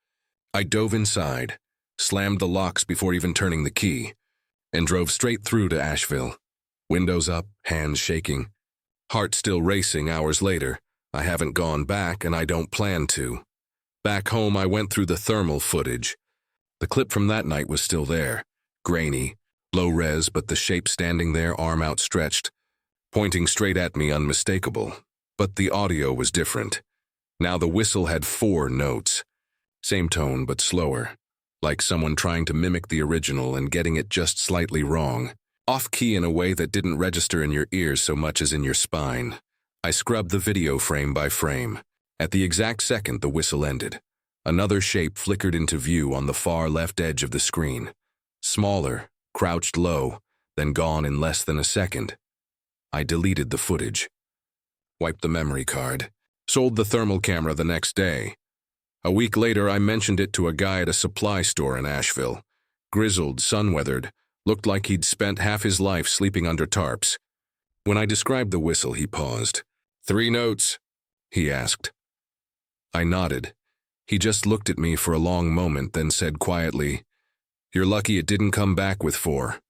I dove inside, slammed the locks before even turning the key, and drove straight through to Asheville. Windows up, hands shaking. Heart still racing hours later. I haven't gone back, and I don't plan to. Back home, I went through the thermal footage. The clip from that night was still there, grainy, low res, but the shape standing there, arm outstretched, pointing straight at me, unmistakable. But the audio was different. Now the whistle had 4 notes. Same tone, but slower, like someone trying to mimic the original and getting it just slightly wrong. Off-key in a way that didn't register in your ears so much as in your spine. I scrubbed the video frame by frame. At the exact second the whistle ended, another shape flickered into view on the far left edge of the screen. Smaller, crouched low, then gone in less than a second. I deleted the footage. Wiped the memory card. Sold the thermal camera the next day. A week later, I mentioned it to a guy at a supply store in Asheville. Grizzled, sun-weathered, looked like he'd spent half his life sleeping under tarps. When I described the whistle, he paused. 3 notes, he asked. I nodded. He just looked at me for a long moment, then said quietly, "You're lucky it didn't come back with 4.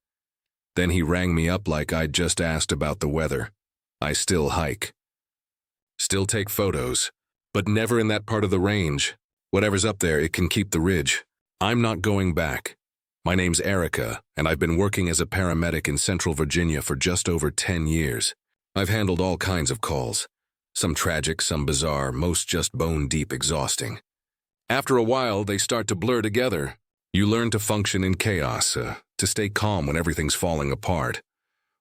Then he rang me up like I'd just asked about the weather. I still hike. Still take photos, but never in that part of the range. Whatever's up there, it can keep the ridge. I'm not going back. My name's Erica, and I've been working as a paramedic in Central Virginia for just over 10 years. I've handled all kinds of calls. Some tragic, some bizarre, most just bone-deep exhausting. After a while, they start to blur together. You learn to function in chaos, to stay calm when everything's falling apart.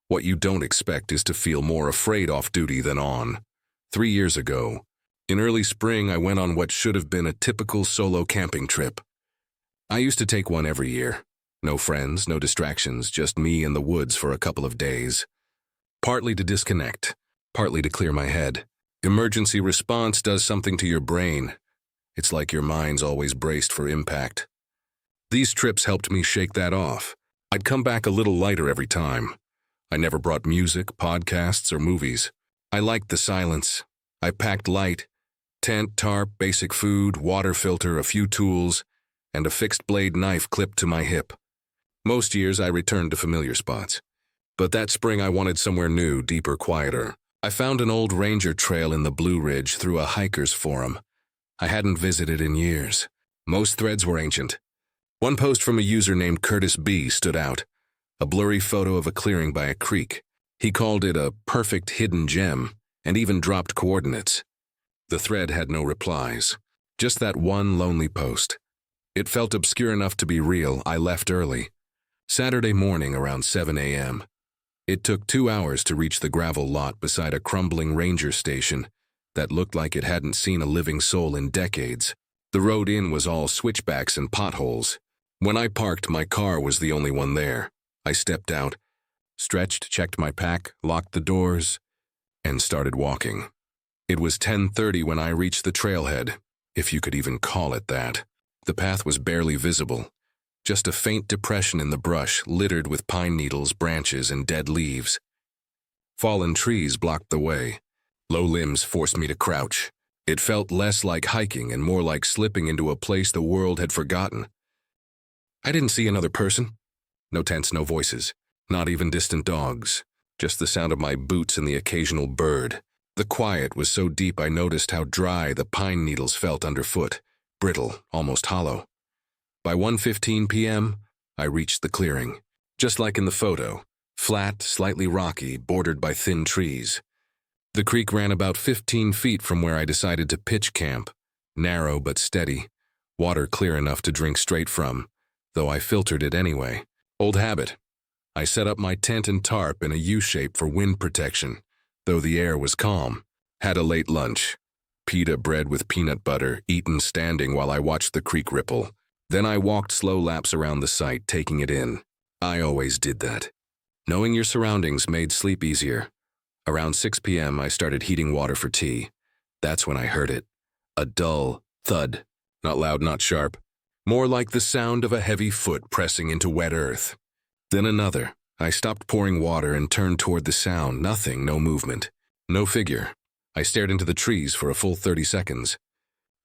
What you don't expect is to feel more afraid off-duty than on. 3 years ago, in early spring, I went on what should have been a typical solo camping trip. I used to take one every year. No friends, no distractions, just me and the woods for a couple of days. Partly to disconnect, partly to clear my head. Emergency response does something to your brain. It's like your mind's always braced for impact. These trips helped me shake that off. I'd come back a little lighter every time. I never brought music, podcasts, or movies. I liked the silence. I packed light: tent, tarp, basic food, water filter, a few tools, and a fixed-blade knife clipped to my hip. Most years I returned to familiar spots. But that spring I wanted somewhere new, deeper, quieter. I found an old ranger trail in the Blue Ridge through a hiker's forum. I hadn't visited in years. Most threads were ancient. One post from a user named Curtis B. stood out. A blurry photo of a clearing by a creek. He called it a perfect hidden gem, and even dropped coordinates. The thread had no replies. Just that one lonely post. It felt obscure enough to be real. I left early. Saturday morning around 7 a.m. It took 2 hours to reach the gravel lot beside a crumbling ranger station that looked like it hadn't seen a living soul in decades. The road in was all switchbacks and potholes. When I parked, my car was the only one there. I stepped out, stretched, checked my pack, locked the doors, and started walking. It was 10:30 when I reached the trailhead, if you could even call it that. The path was barely visible. Just a faint depression in the brush littered with pine needles, branches, and dead leaves. Fallen trees blocked the way. Low limbs forced me to crouch. It felt less like hiking and more like slipping into a place the world had forgotten. I didn't see another person. No tents, no voices. Not even distant dogs. Just the sound of my boots and the occasional bird. The quiet was so deep I noticed how dry the pine needles felt underfoot. Brittle, almost hollow. By 1:15 p.m., I reached the clearing. Just like in the photo, flat, slightly rocky, bordered by thin trees. The creek ran about 15 feet from where I decided to pitch camp. Narrow but steady. Water clear enough to drink straight from, though I filtered it anyway. Old habit. I set up my tent and tarp in a U-shape for wind protection, though the air was calm. Had a late lunch. Pita bread with peanut butter, eaten standing while I watched the creek ripple. Then I walked slow laps around the site, taking it in. I always did that. Knowing your surroundings made sleep easier. Around 6 p.m., I started heating water for tea. That's when I heard it. A dull thud. Not loud, not sharp. More like the sound of a heavy foot pressing into wet earth. Then another. I stopped pouring water and turned toward the sound. Nothing, no movement. No figure. I stared into the trees for a full 30 seconds.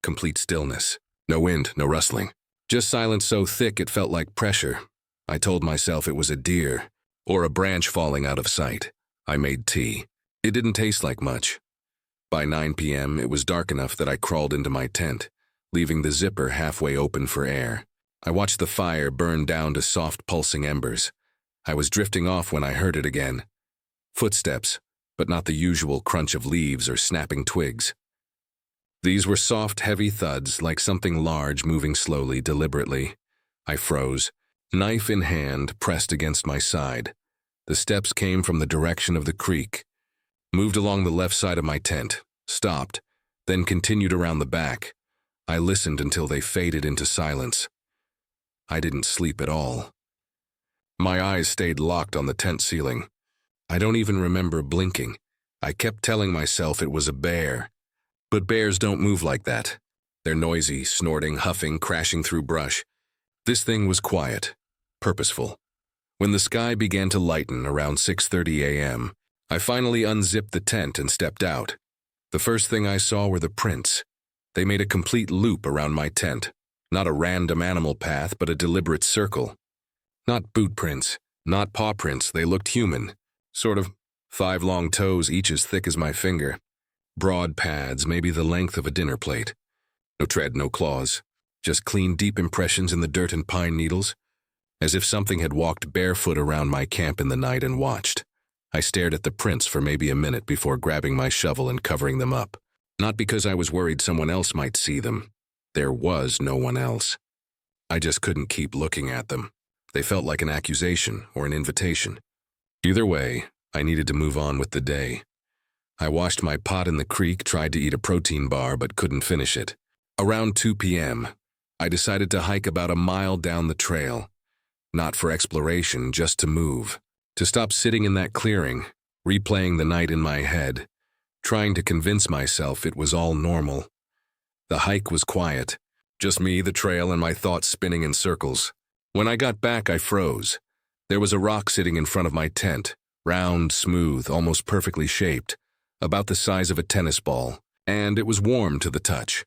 Complete stillness. No wind, no rustling. Just silence so thick it felt like pressure. I told myself it was a deer, or a branch falling out of sight. I made tea. It didn't taste like much. By 9 p.m., it was dark enough that I crawled into my tent, leaving the zipper halfway open for air. I watched the fire burn down to soft, pulsing embers. I was drifting off when I heard it again. Footsteps, but not the usual crunch of leaves or snapping twigs. These were soft, heavy thuds, like something large moving slowly, deliberately. I froze, knife in hand, pressed against my side. The steps came from the direction of the creek. Moved along the left side of my tent, stopped, then continued around the back. I listened until they faded into silence. I didn't sleep at all. My eyes stayed locked on the tent ceiling. I don't even remember blinking. I kept telling myself it was a bear. But bears don't move like that. They're noisy, snorting, huffing, crashing through brush. This thing was quiet, purposeful. When the sky began to lighten around 6:30 a.m., I finally unzipped the tent and stepped out. The first thing I saw were the prints. They made a complete loop around my tent. Not a random animal path, but a deliberate circle. Not boot prints, not paw prints, they looked human. Sort of 5 long toes, each as thick as my finger. Broad pads, maybe the length of a dinner plate. No tread, no claws. Just clean, deep impressions in the dirt and pine needles. As if something had walked barefoot around my camp in the night and watched. I stared at the prints for maybe a minute before grabbing my shovel and covering them up. Not because I was worried someone else might see them. There was no one else. I just couldn't keep looking at them. They felt like an accusation or an invitation. Either way, I needed to move on with the day. I washed my pot in the creek, tried to eat a protein bar, but couldn't finish it. Around 2 p.m., I decided to hike about a mile down the trail. Not for exploration, just to move. To stop sitting in that clearing, replaying the night in my head, trying to convince myself it was all normal. The hike was quiet. Just me, the trail, and my thoughts spinning in circles. When I got back, I froze. There was a rock sitting in front of my tent, round, smooth, almost perfectly shaped, about the size of a tennis ball, and it was warm to the touch,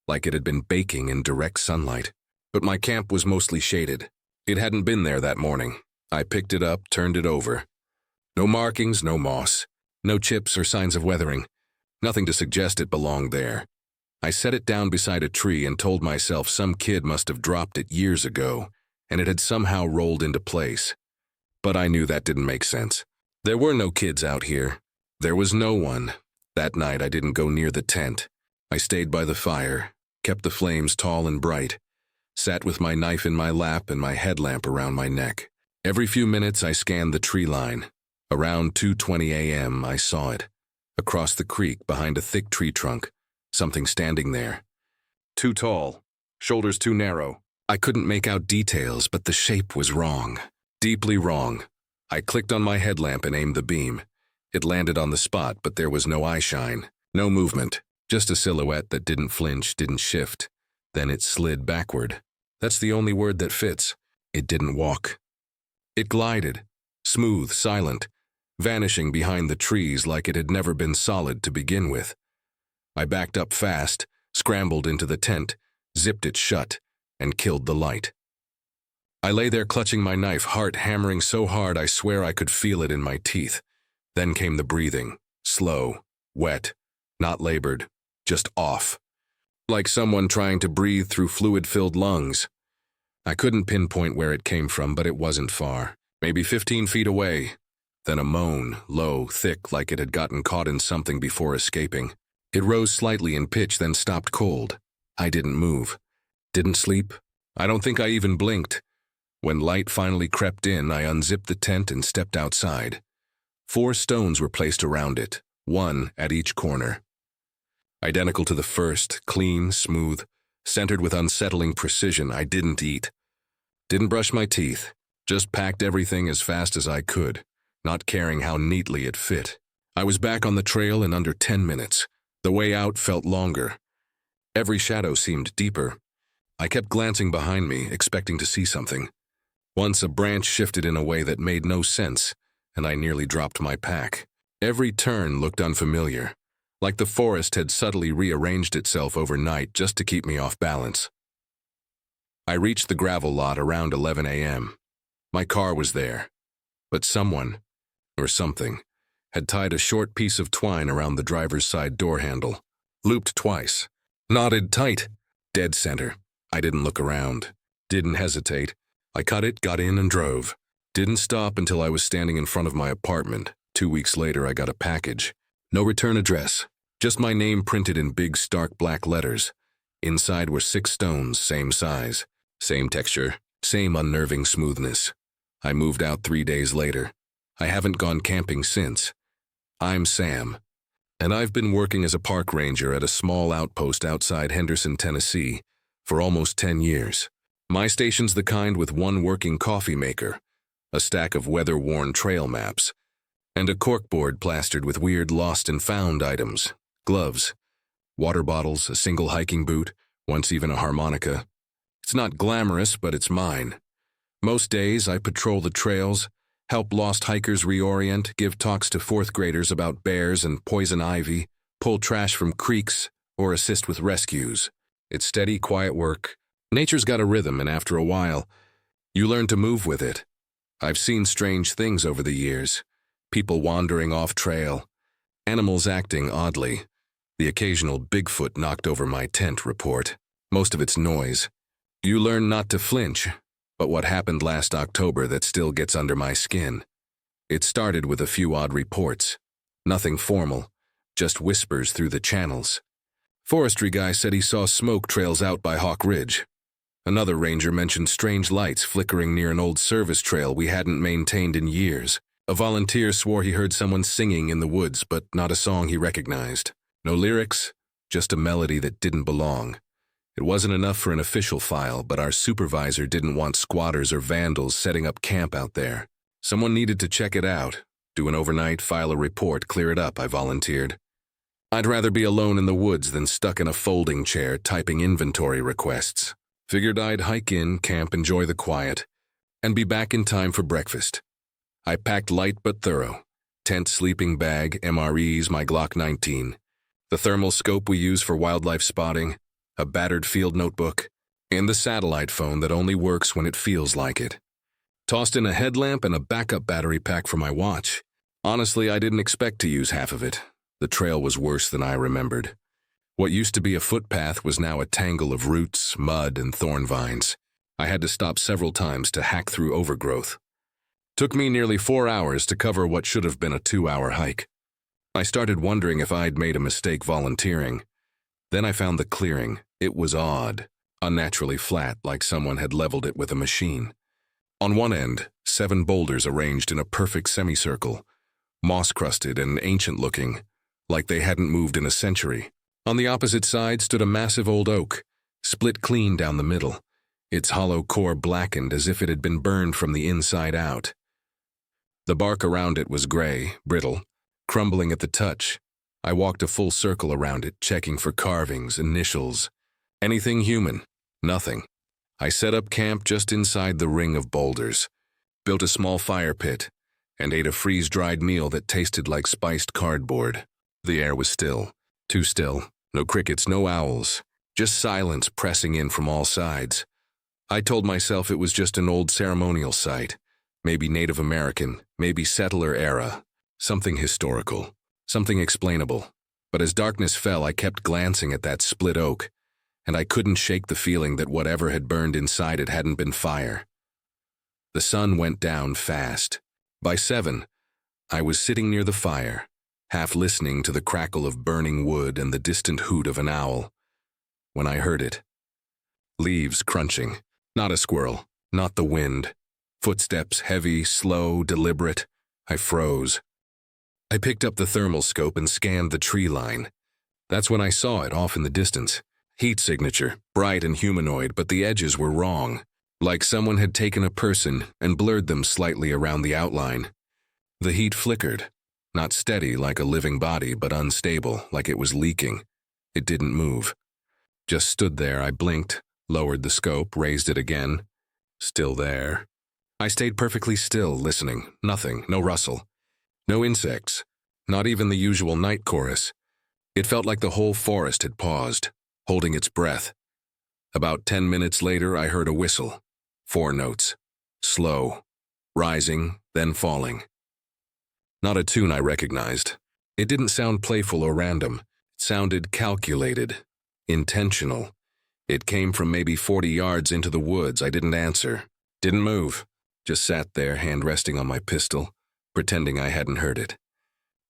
like it had been baking in direct sunlight. But my camp was mostly shaded. It hadn't been there that morning. I picked it up, turned it over. No markings, no moss, no chips or signs of weathering, nothing to suggest it belonged there. I set it down beside a tree and told myself some kid must have dropped it years ago, and it had somehow rolled into place. But I knew that didn't make sense. There were no kids out here. There was no one. That night I didn't go near the tent. I stayed by the fire, kept the flames tall and bright, sat with my knife in my lap and my headlamp around my neck. Every few minutes I scanned the tree line. Around 2:20 a.m. I saw it. Across the creek, behind a thick tree trunk, something standing there. Too tall, shoulders too narrow. I couldn't make out details, but the shape was wrong. Deeply wrong. I clicked on my headlamp and aimed the beam. It landed on the spot, but there was no eyeshine, no movement, just a silhouette that didn't flinch, didn't shift. Then it slid backward. That's the only word that fits. It didn't walk. It glided, smooth, silent, vanishing behind the trees like it had never been solid to begin with. I backed up fast, scrambled into the tent, zipped it shut, and killed the light. I lay there clutching my knife, heart hammering so hard I swear I could feel it in my teeth. Then came the breathing, slow, wet, not labored, just off. Like someone trying to breathe through fluid-filled lungs. I couldn't pinpoint where it came from, but it wasn't far. Maybe 15 feet away. Then a moan, low, thick, like it had gotten caught in something before escaping. It rose slightly in pitch, then stopped cold. I didn't move. Didn't sleep. I don't think I even blinked. When light finally crept in, I unzipped the tent and stepped outside. 4 stones were placed around it, 1 at each corner. Identical to the first, clean, smooth, centered with unsettling precision. I didn't eat. Didn't brush my teeth. Just packed everything as fast as I could, not caring how neatly it fit. I was back on the trail in under 10 minutes. The way out felt longer. Every shadow seemed deeper. I kept glancing behind me, expecting to see something. Once a branch shifted in a way that made no sense, and I nearly dropped my pack. Every turn looked unfamiliar, like the forest had subtly rearranged itself overnight just to keep me off balance. I reached the gravel lot around 11 a.m. My car was there, but someone, or something, had tied a short piece of twine around the driver's side door handle, looped twice, knotted tight, dead center. I didn't look around, didn't hesitate. I cut it, got in, and drove. Didn't stop until I was standing in front of my apartment. 2 weeks later, I got a package. No return address, just my name printed in big, stark black letters. Inside were 6 stones, same size, same texture, same unnerving smoothness. I moved out 3 days later. I haven't gone camping since. I'm Sam, and I've been working as a park ranger at a small outpost outside Henderson, Tennessee, for almost 10 years. My station's the kind with 1 working coffee maker, a stack of weather-worn trail maps, and a corkboard plastered with weird lost and found items, gloves, water bottles, a single hiking boot, once even a harmonica. It's not glamorous, but it's mine. Most days I patrol the trails, help lost hikers reorient, give talks to 4th graders about bears and poison ivy, pull trash from creeks, or assist with rescues. It's steady, quiet work. Nature's got a rhythm, and after a while, you learn to move with it. I've seen strange things over the years. People wandering off trail, animals acting oddly, the occasional Bigfoot knocked over my tent report. Most of it's noise. You learn not to flinch, but what happened last October that still gets under my skin. It started with a few odd reports. Nothing formal, just whispers through the channels. Forestry guy said he saw smoke trails out by Hawk Ridge. Another ranger mentioned strange lights flickering near an old service trail we hadn't maintained in years. A volunteer swore he heard someone singing in the woods, but not a song he recognized. No lyrics, just a melody that didn't belong. It wasn't enough for an official file, but our supervisor didn't want squatters or vandals setting up camp out there. Someone needed to check it out, do an overnight, file a report, clear it up, I volunteered. I'd rather be alone in the woods than stuck in a folding chair typing inventory requests. Figured I'd hike in, camp, enjoy the quiet, and be back in time for breakfast. I packed light but thorough. Tent, sleeping bag, MREs, my Glock 19, the thermal scope we use for wildlife spotting, a battered field notebook, and the satellite phone that only works when it feels like it. Tossed in a headlamp and a backup battery pack for my watch. Honestly, I didn't expect to use half of it. The trail was worse than I remembered. What used to be a footpath was now a tangle of roots, mud, and thorn vines. I had to stop several times to hack through overgrowth. Took me nearly 4 hours to cover what should have been a 2-hour hike. I started wondering if I'd made a mistake volunteering. Then I found the clearing. It was odd, unnaturally flat, like someone had leveled it with a machine. On one end, 7 boulders arranged in a perfect semicircle, moss-crusted and ancient-looking, like they hadn't moved in a century. On the opposite side stood a massive old oak, split clean down the middle, its hollow core blackened as if it had been burned from the inside out. The bark around it was gray, brittle, crumbling at the touch. I walked a full circle around it, checking for carvings, initials, anything human. Nothing. I set up camp just inside the ring of boulders, built a small fire pit, and ate a freeze-dried meal that tasted like spiced cardboard. The air was still, too still. No crickets, no owls, just silence pressing in from all sides. I told myself it was just an old ceremonial site, maybe Native American, maybe settler era, something historical, something explainable. But as darkness fell, I kept glancing at that split oak, and I couldn't shake the feeling that whatever had burned inside it hadn't been fire. The sun went down fast. By 7, I was sitting near the fire, half listening to the crackle of burning wood and the distant hoot of an owl, when I heard it. Leaves crunching. Not a squirrel, not the wind. Footsteps, heavy, slow, deliberate. I froze. I picked up the thermal scope and scanned the tree line. That's when I saw it off in the distance. Heat signature, bright and humanoid, but the edges were wrong, like someone had taken a person and blurred them slightly around the outline. The heat flickered. Not steady like a living body, but unstable, like it was leaking. It didn't move. Just stood there. I blinked, lowered the scope, raised it again. Still there. I stayed perfectly still, listening. Nothing, no rustle. No insects. Not even the usual night chorus. It felt like the whole forest had paused, holding its breath. About 10 minutes later, I heard a whistle. 4 notes. Slow. Rising, then falling. Not a tune I recognized. It didn't sound playful or random. It sounded calculated, intentional. It came from maybe 40 yards into the woods. I didn't answer. Didn't move. Just sat there, hand resting on my pistol, pretending I hadn't heard it.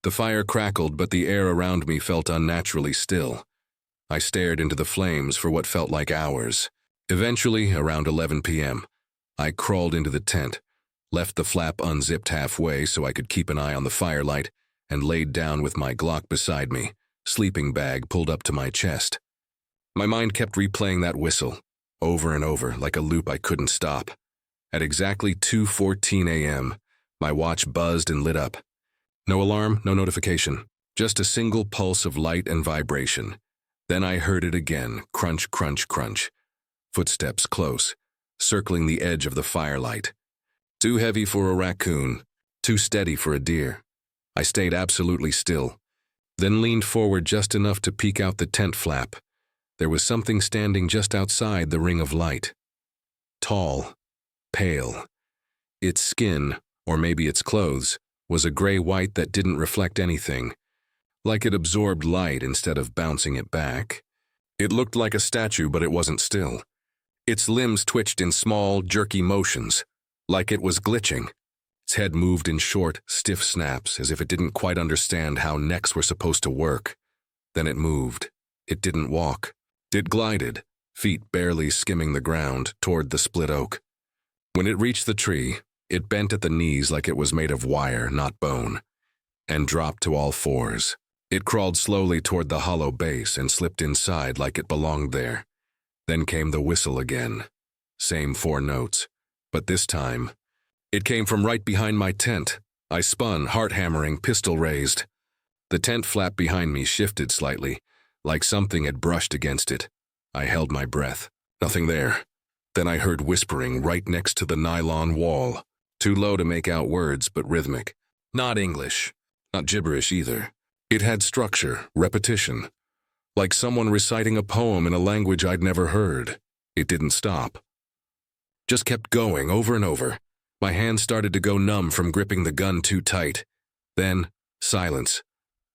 The fire crackled, but the air around me felt unnaturally still. I stared into the flames for what felt like hours. Eventually, around 11 p.m., I crawled into the tent, left the flap unzipped halfway so I could keep an eye on the firelight, and laid down with my Glock beside me, sleeping bag pulled up to my chest. My mind kept replaying that whistle, over and over, like a loop I couldn't stop. At exactly 2:14 a.m., my watch buzzed and lit up. No alarm, no notification, just a single pulse of light and vibration. Then I heard it again, crunch, crunch, crunch. Footsteps close, circling the edge of the firelight. Too heavy for a raccoon, too steady for a deer. I stayed absolutely still, then leaned forward just enough to peek out the tent flap. There was something standing just outside the ring of light. Tall, pale. Its skin, or maybe its clothes, was a gray-white that didn't reflect anything, like it absorbed light instead of bouncing it back. It looked like a statue, but it wasn't still. Its limbs twitched in small, jerky motions, like it was glitching. Its head moved in short, stiff snaps, as if it didn't quite understand how necks were supposed to work. Then it moved. It didn't walk. It glided, feet barely skimming the ground, toward the split oak. When it reached the tree, it bent at the knees like it was made of wire, not bone, and dropped to all fours. It crawled slowly toward the hollow base and slipped inside like it belonged there. Then came the whistle again. Same 4 notes. But this time, it came from right behind my tent. I spun, heart hammering, pistol raised. The tent flap behind me shifted slightly, like something had brushed against it. I held my breath. Nothing there. Then I heard whispering right next to the nylon wall. Too low to make out words, but rhythmic. Not English. Not gibberish either. It had structure, repetition. Like someone reciting a poem in a language I'd never heard. It didn't stop. Just kept going, over and over. My hands started to go numb from gripping the gun too tight. Then, silence.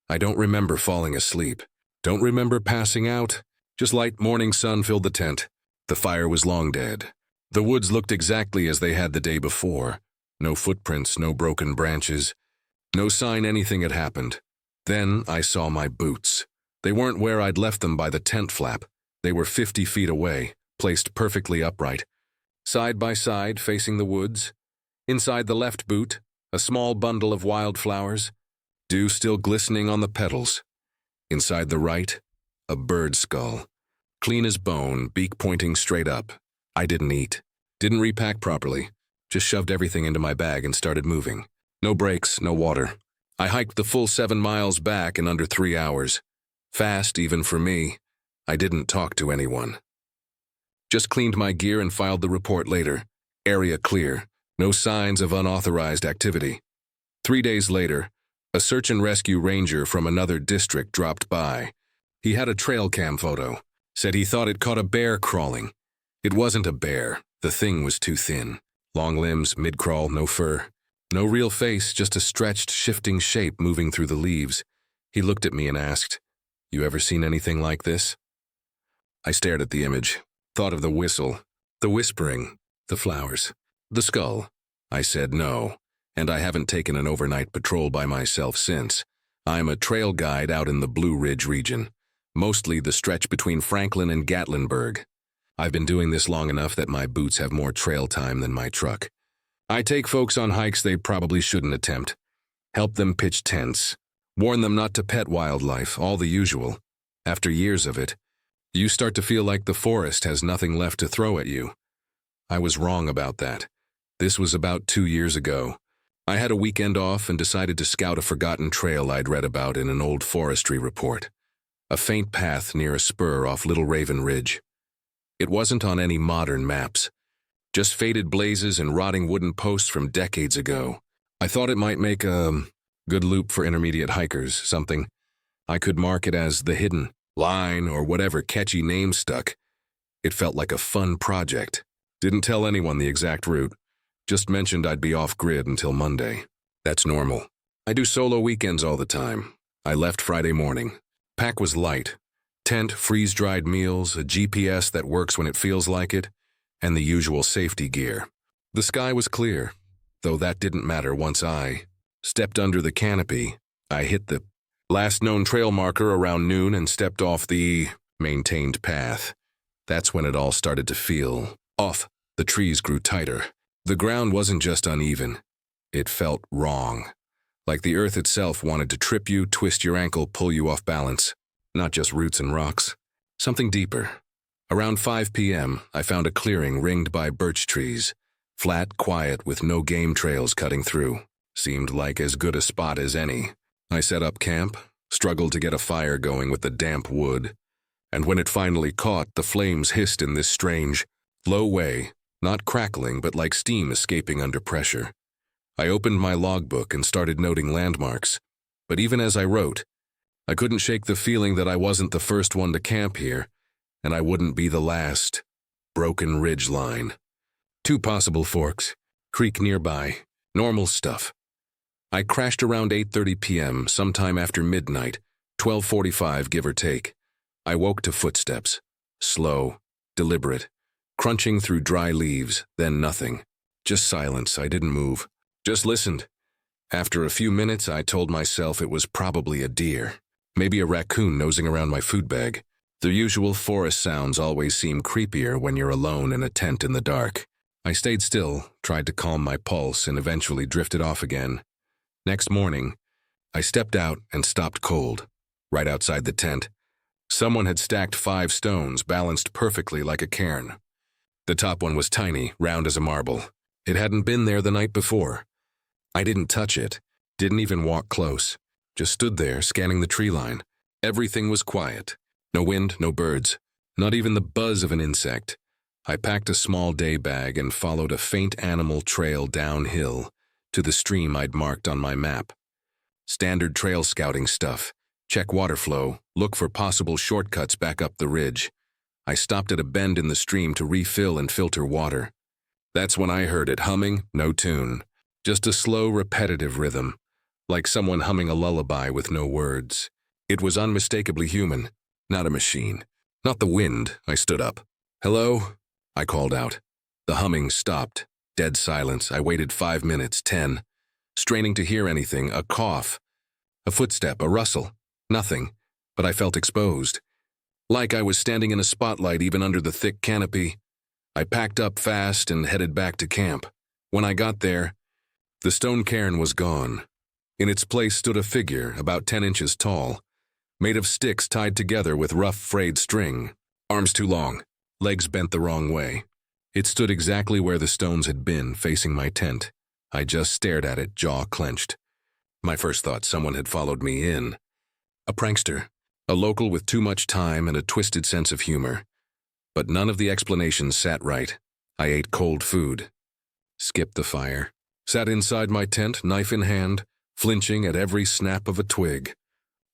I don't remember falling asleep. Don't remember passing out. Just light morning sun filled the tent. The fire was long dead. The woods looked exactly as they had the day before. No footprints, no broken branches. No sign anything had happened. Then I saw my boots. They weren't where I'd left them by the tent flap. They were 50 feet away, placed perfectly upright. Side by side, facing the woods. Inside the left boot, a small bundle of wildflowers. Dew still glistening on the petals. Inside the right, a bird skull. Clean as bone, beak pointing straight up. I didn't eat. Didn't repack properly. Just shoved everything into my bag and started moving. No brakes, no water. I hiked the full 7 miles back in under 3 hours. Fast, even for me. I didn't talk to anyone. Just cleaned my gear and filed the report later. Area clear. No signs of unauthorized activity. 3 days later, a search and rescue ranger from another district dropped by. He had a trail cam photo. Said he thought it caught a bear crawling. It wasn't a bear. The thing was too thin. Long limbs, mid-crawl, no fur. No real face, just a stretched, shifting shape moving through the leaves. He looked at me and asked, "You ever seen anything like this?" I stared at the image, thought of the whistle, the whispering, the flowers, the skull. I said no, and I haven't taken an overnight patrol by myself since. I'm a trail guide out in the Blue Ridge region. Mostly the stretch between Franklin and Gatlinburg. I've been doing this long enough that my boots have more trail time than my truck. I take folks on hikes they probably shouldn't attempt. Help them pitch tents. Warn them not to pet wildlife, all the usual. After years of it, you start to feel like the forest has nothing left to throw at you. I was wrong about that. This was about 2 years ago. I had a weekend off and decided to scout a forgotten trail I'd read about in an old forestry report. A faint path near a spur off Little Raven Ridge. It wasn't on any modern maps. Just faded blazes and rotting wooden posts from decades ago. I thought it might make a good loop for intermediate hikers, something. I could mark it as the hidden line or whatever catchy name stuck. It felt like a fun project. Didn't tell anyone the exact route. Just mentioned I'd be off-grid until Monday. That's normal. I do solo weekends all the time. I left Friday morning. Pack was light. Tent, freeze-dried meals, a GPS that works when it feels like it, and the usual safety gear. The sky was clear, though that didn't matter once I stepped under the canopy. I hit the last known trail marker around noon and stepped off the maintained path. That's when it all started to feel off. The trees grew tighter. The ground wasn't just uneven. It felt wrong. Like the earth itself wanted to trip you, twist your ankle, pull you off balance. Not just roots and rocks. Something deeper. Around 5 p.m., I found a clearing ringed by birch trees. Flat, quiet, with no game trails cutting through. Seemed like as good a spot as any. I set up camp, struggled to get a fire going with the damp wood. And when it finally caught, the flames hissed in this strange, low way, not crackling but like steam escaping under pressure. I opened my logbook and started noting landmarks, but even as I wrote, I couldn't shake the feeling that I wasn't the first one to camp here, and I wouldn't be the last. Broken ridge line. 2 possible forks, creek nearby, normal stuff. I crashed around 8:30 p.m., sometime after midnight, 12:45 give or take. I woke to footsteps, slow, deliberate, crunching through dry leaves, then nothing. Just silence. I didn't move. Just listened. After a few minutes, I told myself it was probably a deer. Maybe a raccoon nosing around my food bag. The usual forest sounds always seem creepier when you're alone in a tent in the dark. I stayed still, tried to calm my pulse, and eventually drifted off again. Next morning, I stepped out and stopped cold, right outside the tent. Someone had stacked 5 stones, balanced perfectly like a cairn. The top one was tiny, round as a marble. It hadn't been there the night before. I didn't touch it, didn't even walk close. Just stood there, scanning the tree line. Everything was quiet. No wind, no birds, not even the buzz of an insect. I packed a small day bag and followed a faint animal trail downhill to the stream I'd marked on my map. Standard trail scouting stuff. Check water flow, look for possible shortcuts back up the ridge. I stopped at a bend in the stream to refill and filter water. That's when I heard it humming, no tune. Just a slow, repetitive rhythm, like someone humming a lullaby with no words. It was unmistakably human, not a machine. Not the wind. I stood up. "Hello?" I called out. The humming stopped. Dead silence. I waited 5 minutes, 10. Straining to hear anything, a cough, a footstep, a rustle. Nothing, but I felt exposed. Like I was standing in a spotlight even under the thick canopy. I packed up fast and headed back to camp. When I got there, the stone cairn was gone. In its place stood a figure about 10 inches tall, made of sticks tied together with rough frayed string. Arms too long, legs bent the wrong way. It stood exactly where the stones had been, facing my tent. I just stared at it, jaw clenched. My first thought, someone had followed me in. A prankster, a local with too much time and a twisted sense of humor. But none of the explanations sat right. I ate cold food, skipped the fire, sat inside my tent, knife in hand, flinching at every snap of a twig,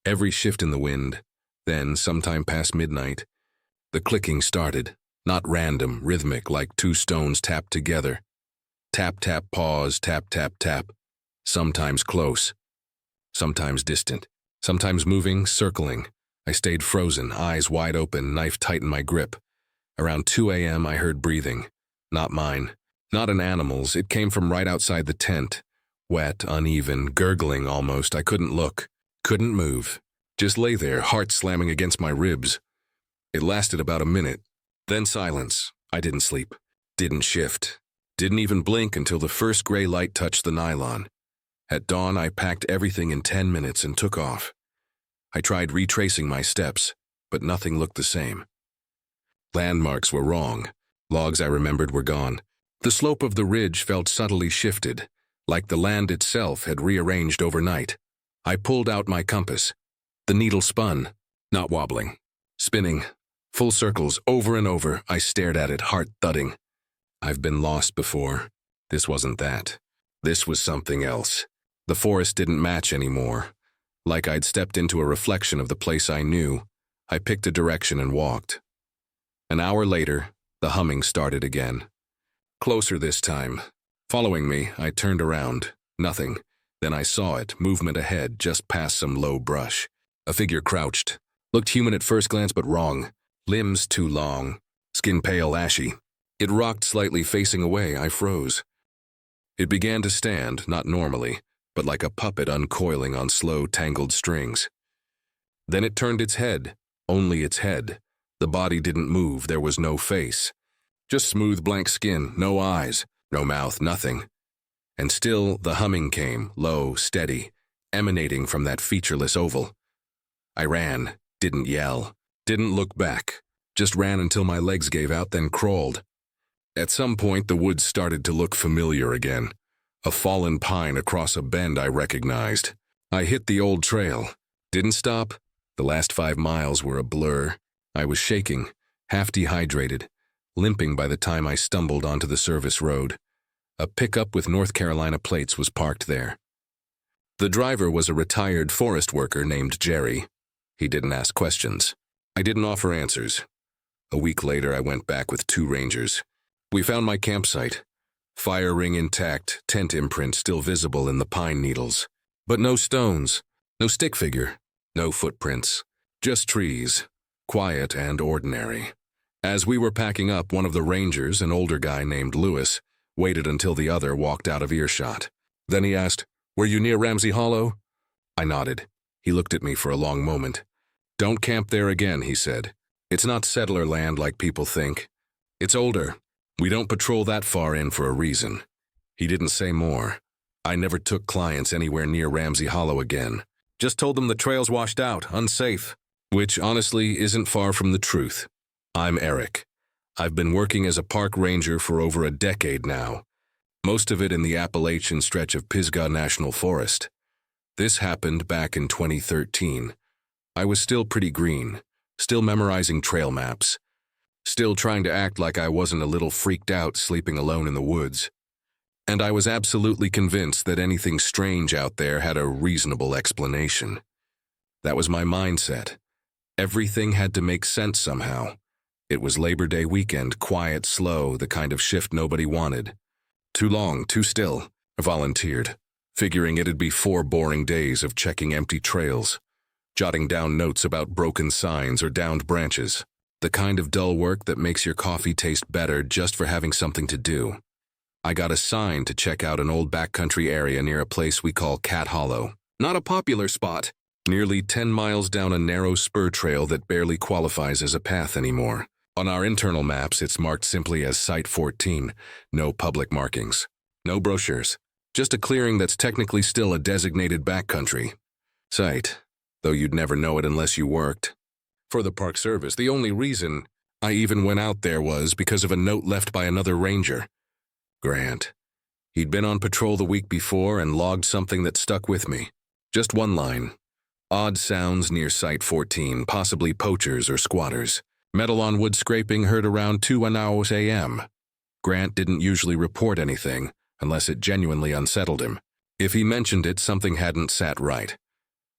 every shift in the wind. Then, sometime past midnight, the clicking started, not random, rhythmic, like 2 stones tapped together. Tap, tap, pause, tap, tap, tap. Sometimes close, sometimes distant, sometimes moving, circling. I stayed frozen, eyes wide open, knife tight in my grip. Around 2 a.m. I heard breathing. Not mine, not an animal's. It came from right outside the tent. Wet, uneven, gurgling almost. I couldn't look, couldn't move. Just lay there, heart slamming against my ribs. It lasted about a minute. Then silence. I didn't sleep, didn't shift, didn't even blink until the first gray light touched the nylon. At dawn, I packed everything in 10 minutes and took off. I tried retracing my steps, but nothing looked the same. Landmarks were wrong. Logs I remembered were gone. The slope of the ridge felt subtly shifted, like the land itself had rearranged overnight. I pulled out my compass. The needle spun, not wobbling, spinning. Full circles, over and over. I stared at it, heart thudding. I've been lost before. This wasn't that. This was something else. The forest didn't match anymore. Like I'd stepped into a reflection of the place I knew. I picked a direction and walked. An hour later, the humming started again. Closer this time. Following me, I turned around. Nothing. Then I saw it, movement ahead, just past some low brush. A figure crouched. Looked human at first glance, but wrong. Limbs too long. Skin pale, ashy. It rocked slightly, facing away. I froze. It began to stand, not normally, but like a puppet uncoiling on slow, tangled strings. Then it turned its head, only its head. The body didn't move, there was no face. Just smooth, blank skin, no eyes, no mouth, nothing. And still the humming came, low, steady, emanating from that featureless oval. I ran, didn't yell, didn't look back, just ran until my legs gave out, then crawled. At some point, the woods started to look familiar again. A fallen pine across a bend I recognized. I hit the old trail. Didn't stop. The last 5 miles were a blur. I was shaking, half dehydrated, limping by the time I stumbled onto the service road. A pickup with North Carolina plates was parked there. The driver was a retired forest worker named Jerry. He didn't ask questions. I didn't offer answers. A week later, I went back with 2 rangers. We found my campsite. Fire ring intact, tent imprint still visible in the pine needles. But no stones, no stick figure, no footprints. Just trees, quiet and ordinary. As we were packing up, one of the rangers, an older guy named Lewis, waited until the other walked out of earshot. Then he asked, "Were you near Ramsey Hollow?" I nodded. He looked at me for a long moment. "Don't camp there again," he said. "It's not settler land like people think. It's older. We don't patrol that far in for a reason." He didn't say more. I never took clients anywhere near Ramsey Hollow again. Just told them the trail's washed out, unsafe. Which honestly isn't far from the truth. I'm Eric. I've been working as a park ranger for over a decade now, most of it in the Appalachian stretch of Pisgah National Forest. This happened back in 2013. I was still pretty green, still memorizing trail maps, still trying to act like I wasn't a little freaked out sleeping alone in the woods. And I was absolutely convinced that anything strange out there had a reasonable explanation. That was my mindset. Everything had to make sense somehow. It was Labor Day weekend, quiet, slow, the kind of shift nobody wanted. Too long, too still, I volunteered, figuring it'd be 4 boring days of checking empty trails, jotting down notes about broken signs or downed branches, the kind of dull work that makes your coffee taste better just for having something to do. I got assigned to check out an old backcountry area near a place we call Cat Hollow. Not a popular spot, nearly 10 miles down a narrow spur trail that barely qualifies as a path anymore. On our internal maps, it's marked simply as Site 14, no public markings, no brochures, just a clearing that's technically still a designated backcountry site, though you'd never know it unless you worked. For the Park Service, the only reason I even went out there was because of a note left by another ranger, Grant. He'd been on patrol the week before and logged something that stuck with me. Just one line. Odd sounds near Site 14, possibly poachers or squatters. Metal on wood scraping heard around 2 a.m. Grant didn't usually report anything, unless it genuinely unsettled him. If he mentioned it, something hadn't sat right.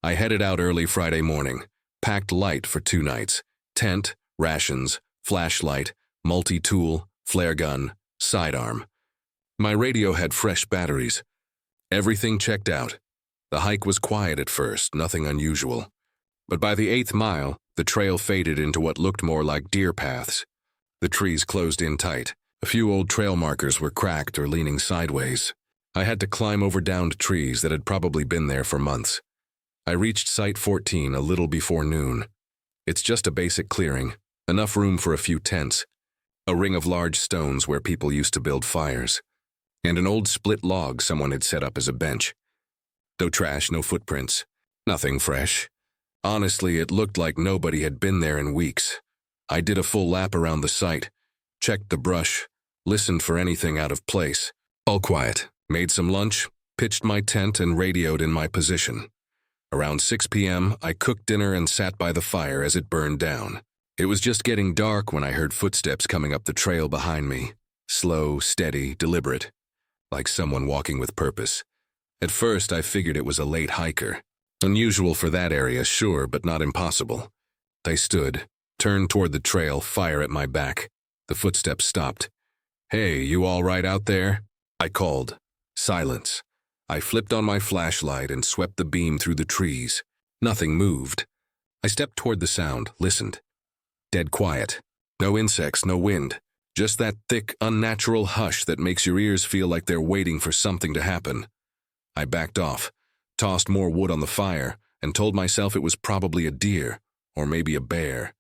I headed out early Friday morning, packed light for 2 nights. Tent, rations, flashlight, multi-tool, flare gun, sidearm. My radio had fresh batteries. Everything checked out. The hike was quiet at first, nothing unusual. But by the 8th mile, the trail faded into what looked more like deer paths. The trees closed in tight. A few old trail markers were cracked or leaning sideways. I had to climb over downed trees that had probably been there for months. I reached Site 14 a little before noon. It's just a basic clearing, enough room for a few tents, a ring of large stones where people used to build fires, and an old split log someone had set up as a bench. No trash, no footprints, nothing fresh. Honestly, it looked like nobody had been there in weeks. I did a full lap around the site, checked the brush, listened for anything out of place. All quiet. Made some lunch, pitched my tent and radioed in my position. Around 6 p.m., I cooked dinner and sat by the fire as it burned down. It was just getting dark when I heard footsteps coming up the trail behind me. Slow, steady, deliberate, like someone walking with purpose. At first, I figured it was a late hiker. Unusual for that area, sure, but not impossible. I stood, turned toward the trail, fire at my back. The footsteps stopped. "Hey, you all right out there?" I called. Silence. I flipped on my flashlight and swept the beam through the trees. Nothing moved. I stepped toward the sound, listened. Dead quiet. No insects, no wind. Just that thick, unnatural hush that makes your ears feel like they're waiting for something to happen. I backed off, tossed more wood on the fire, and told myself it was probably a deer, or maybe a bear.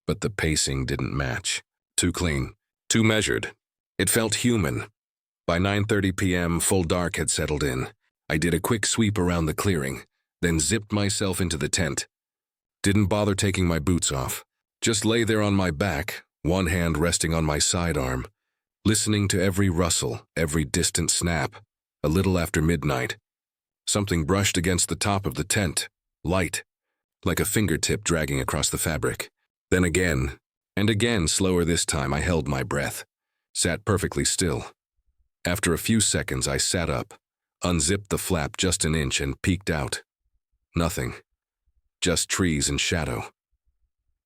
But the pacing didn't match. Too clean, too measured. It felt human. By 9:30 p.m., full dark had settled in. I did a quick sweep around the clearing, then zipped myself into the tent. Didn't bother taking my boots off. Just lay there on my back, one hand resting on my sidearm, listening to every rustle, every distant snap. A little after midnight, something brushed against the top of the tent, light, like a fingertip dragging across the fabric. Then again, and again, slower this time, I held my breath, sat perfectly still. After a few seconds, I sat up, unzipped the flap just an inch and peeked out. Nothing. Just trees and shadow.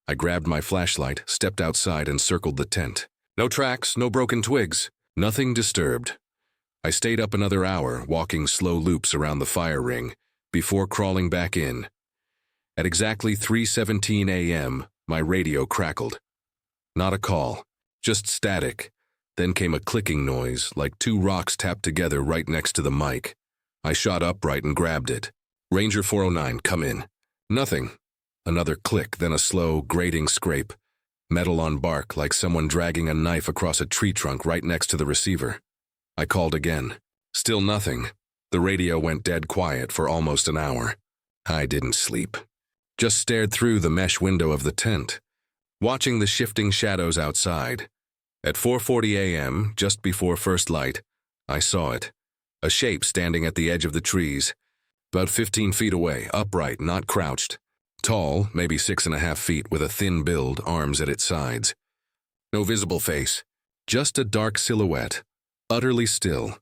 I grabbed my flashlight, stepped outside, and circled the tent. No tracks, no broken twigs, nothing disturbed. I stayed up another hour, walking slow loops around the fire ring, before crawling back in. At exactly 3:17 a.m., my radio crackled. Not a call, just static. Then came a clicking noise, like 2 rocks tapped together right next to the mic. I shot upright and grabbed it. "Ranger 409, come in." Nothing. Another click, then a slow, grating scrape. Metal on bark, like someone dragging a knife across a tree trunk right next to the receiver. I called again. Still nothing. The radio went dead quiet for almost an hour. I didn't sleep. just stared through the mesh window of the tent, watching the shifting shadows outside. At 4:40 a.m., just before first light, I saw it. A shape standing at the edge of the trees, about 15 feet away, upright, not crouched. Tall, maybe 6.5 feet, with a thin build, arms at its sides. No visible face, just a dark silhouette, utterly still.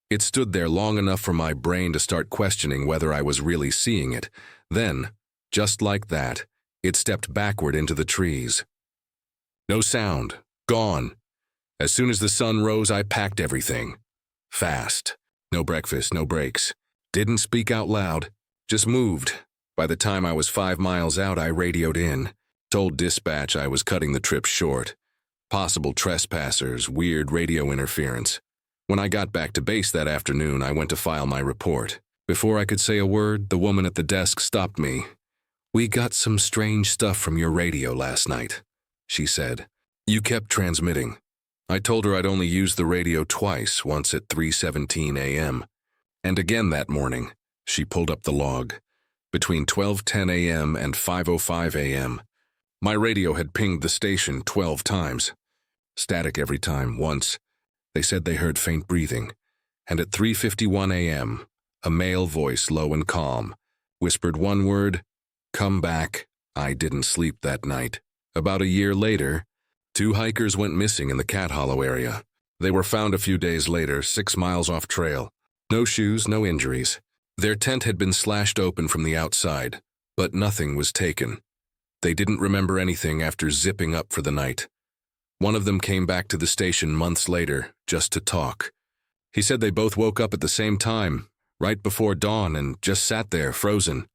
It stood there long enough for my brain to start questioning whether I was really seeing it. Then, just like that, it stepped backward into the trees. No sound. Gone. As soon as the sun rose, I packed everything. Fast. No breakfast, no breaks. Didn't speak out loud. Just moved. By the time I was 5 miles out, I radioed in. Told dispatch I was cutting the trip short. Possible trespassers, weird radio interference. When I got back to base that afternoon, I went to file my report. Before I could say a word, the woman at the desk stopped me. "We got some strange stuff from your radio last night," she said. "You kept transmitting." I told her I'd only used the radio twice, once at 3:17 a.m. and again that morning. She pulled up the log. Between 12:10 a.m. and 5:05 a.m., my radio had pinged the station 12 times. Static every time. Once, they said they heard faint breathing. And at 3:51 a.m., a male voice, low and calm, whispered one word, "Come back." I didn't sleep that night. About a year later, 2 hikers went missing in the Cat Hollow area. They were found a few days later, 6 miles off trail. No shoes, no injuries. Their tent had been slashed open from the outside, but nothing was taken. They didn't remember anything after zipping up for the night. One of them came back to the station months later, just to talk. He said they both woke up at the same time, right before dawn, and just sat there, frozen.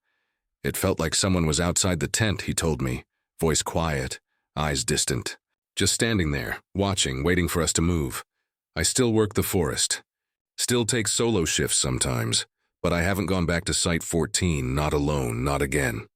It felt like someone was outside the tent, he told me, voice quiet, eyes distant. Just standing there, watching, waiting for us to move. I still work the forest. Still take solo shifts sometimes, but I haven't gone back to Site 14, not alone, not again.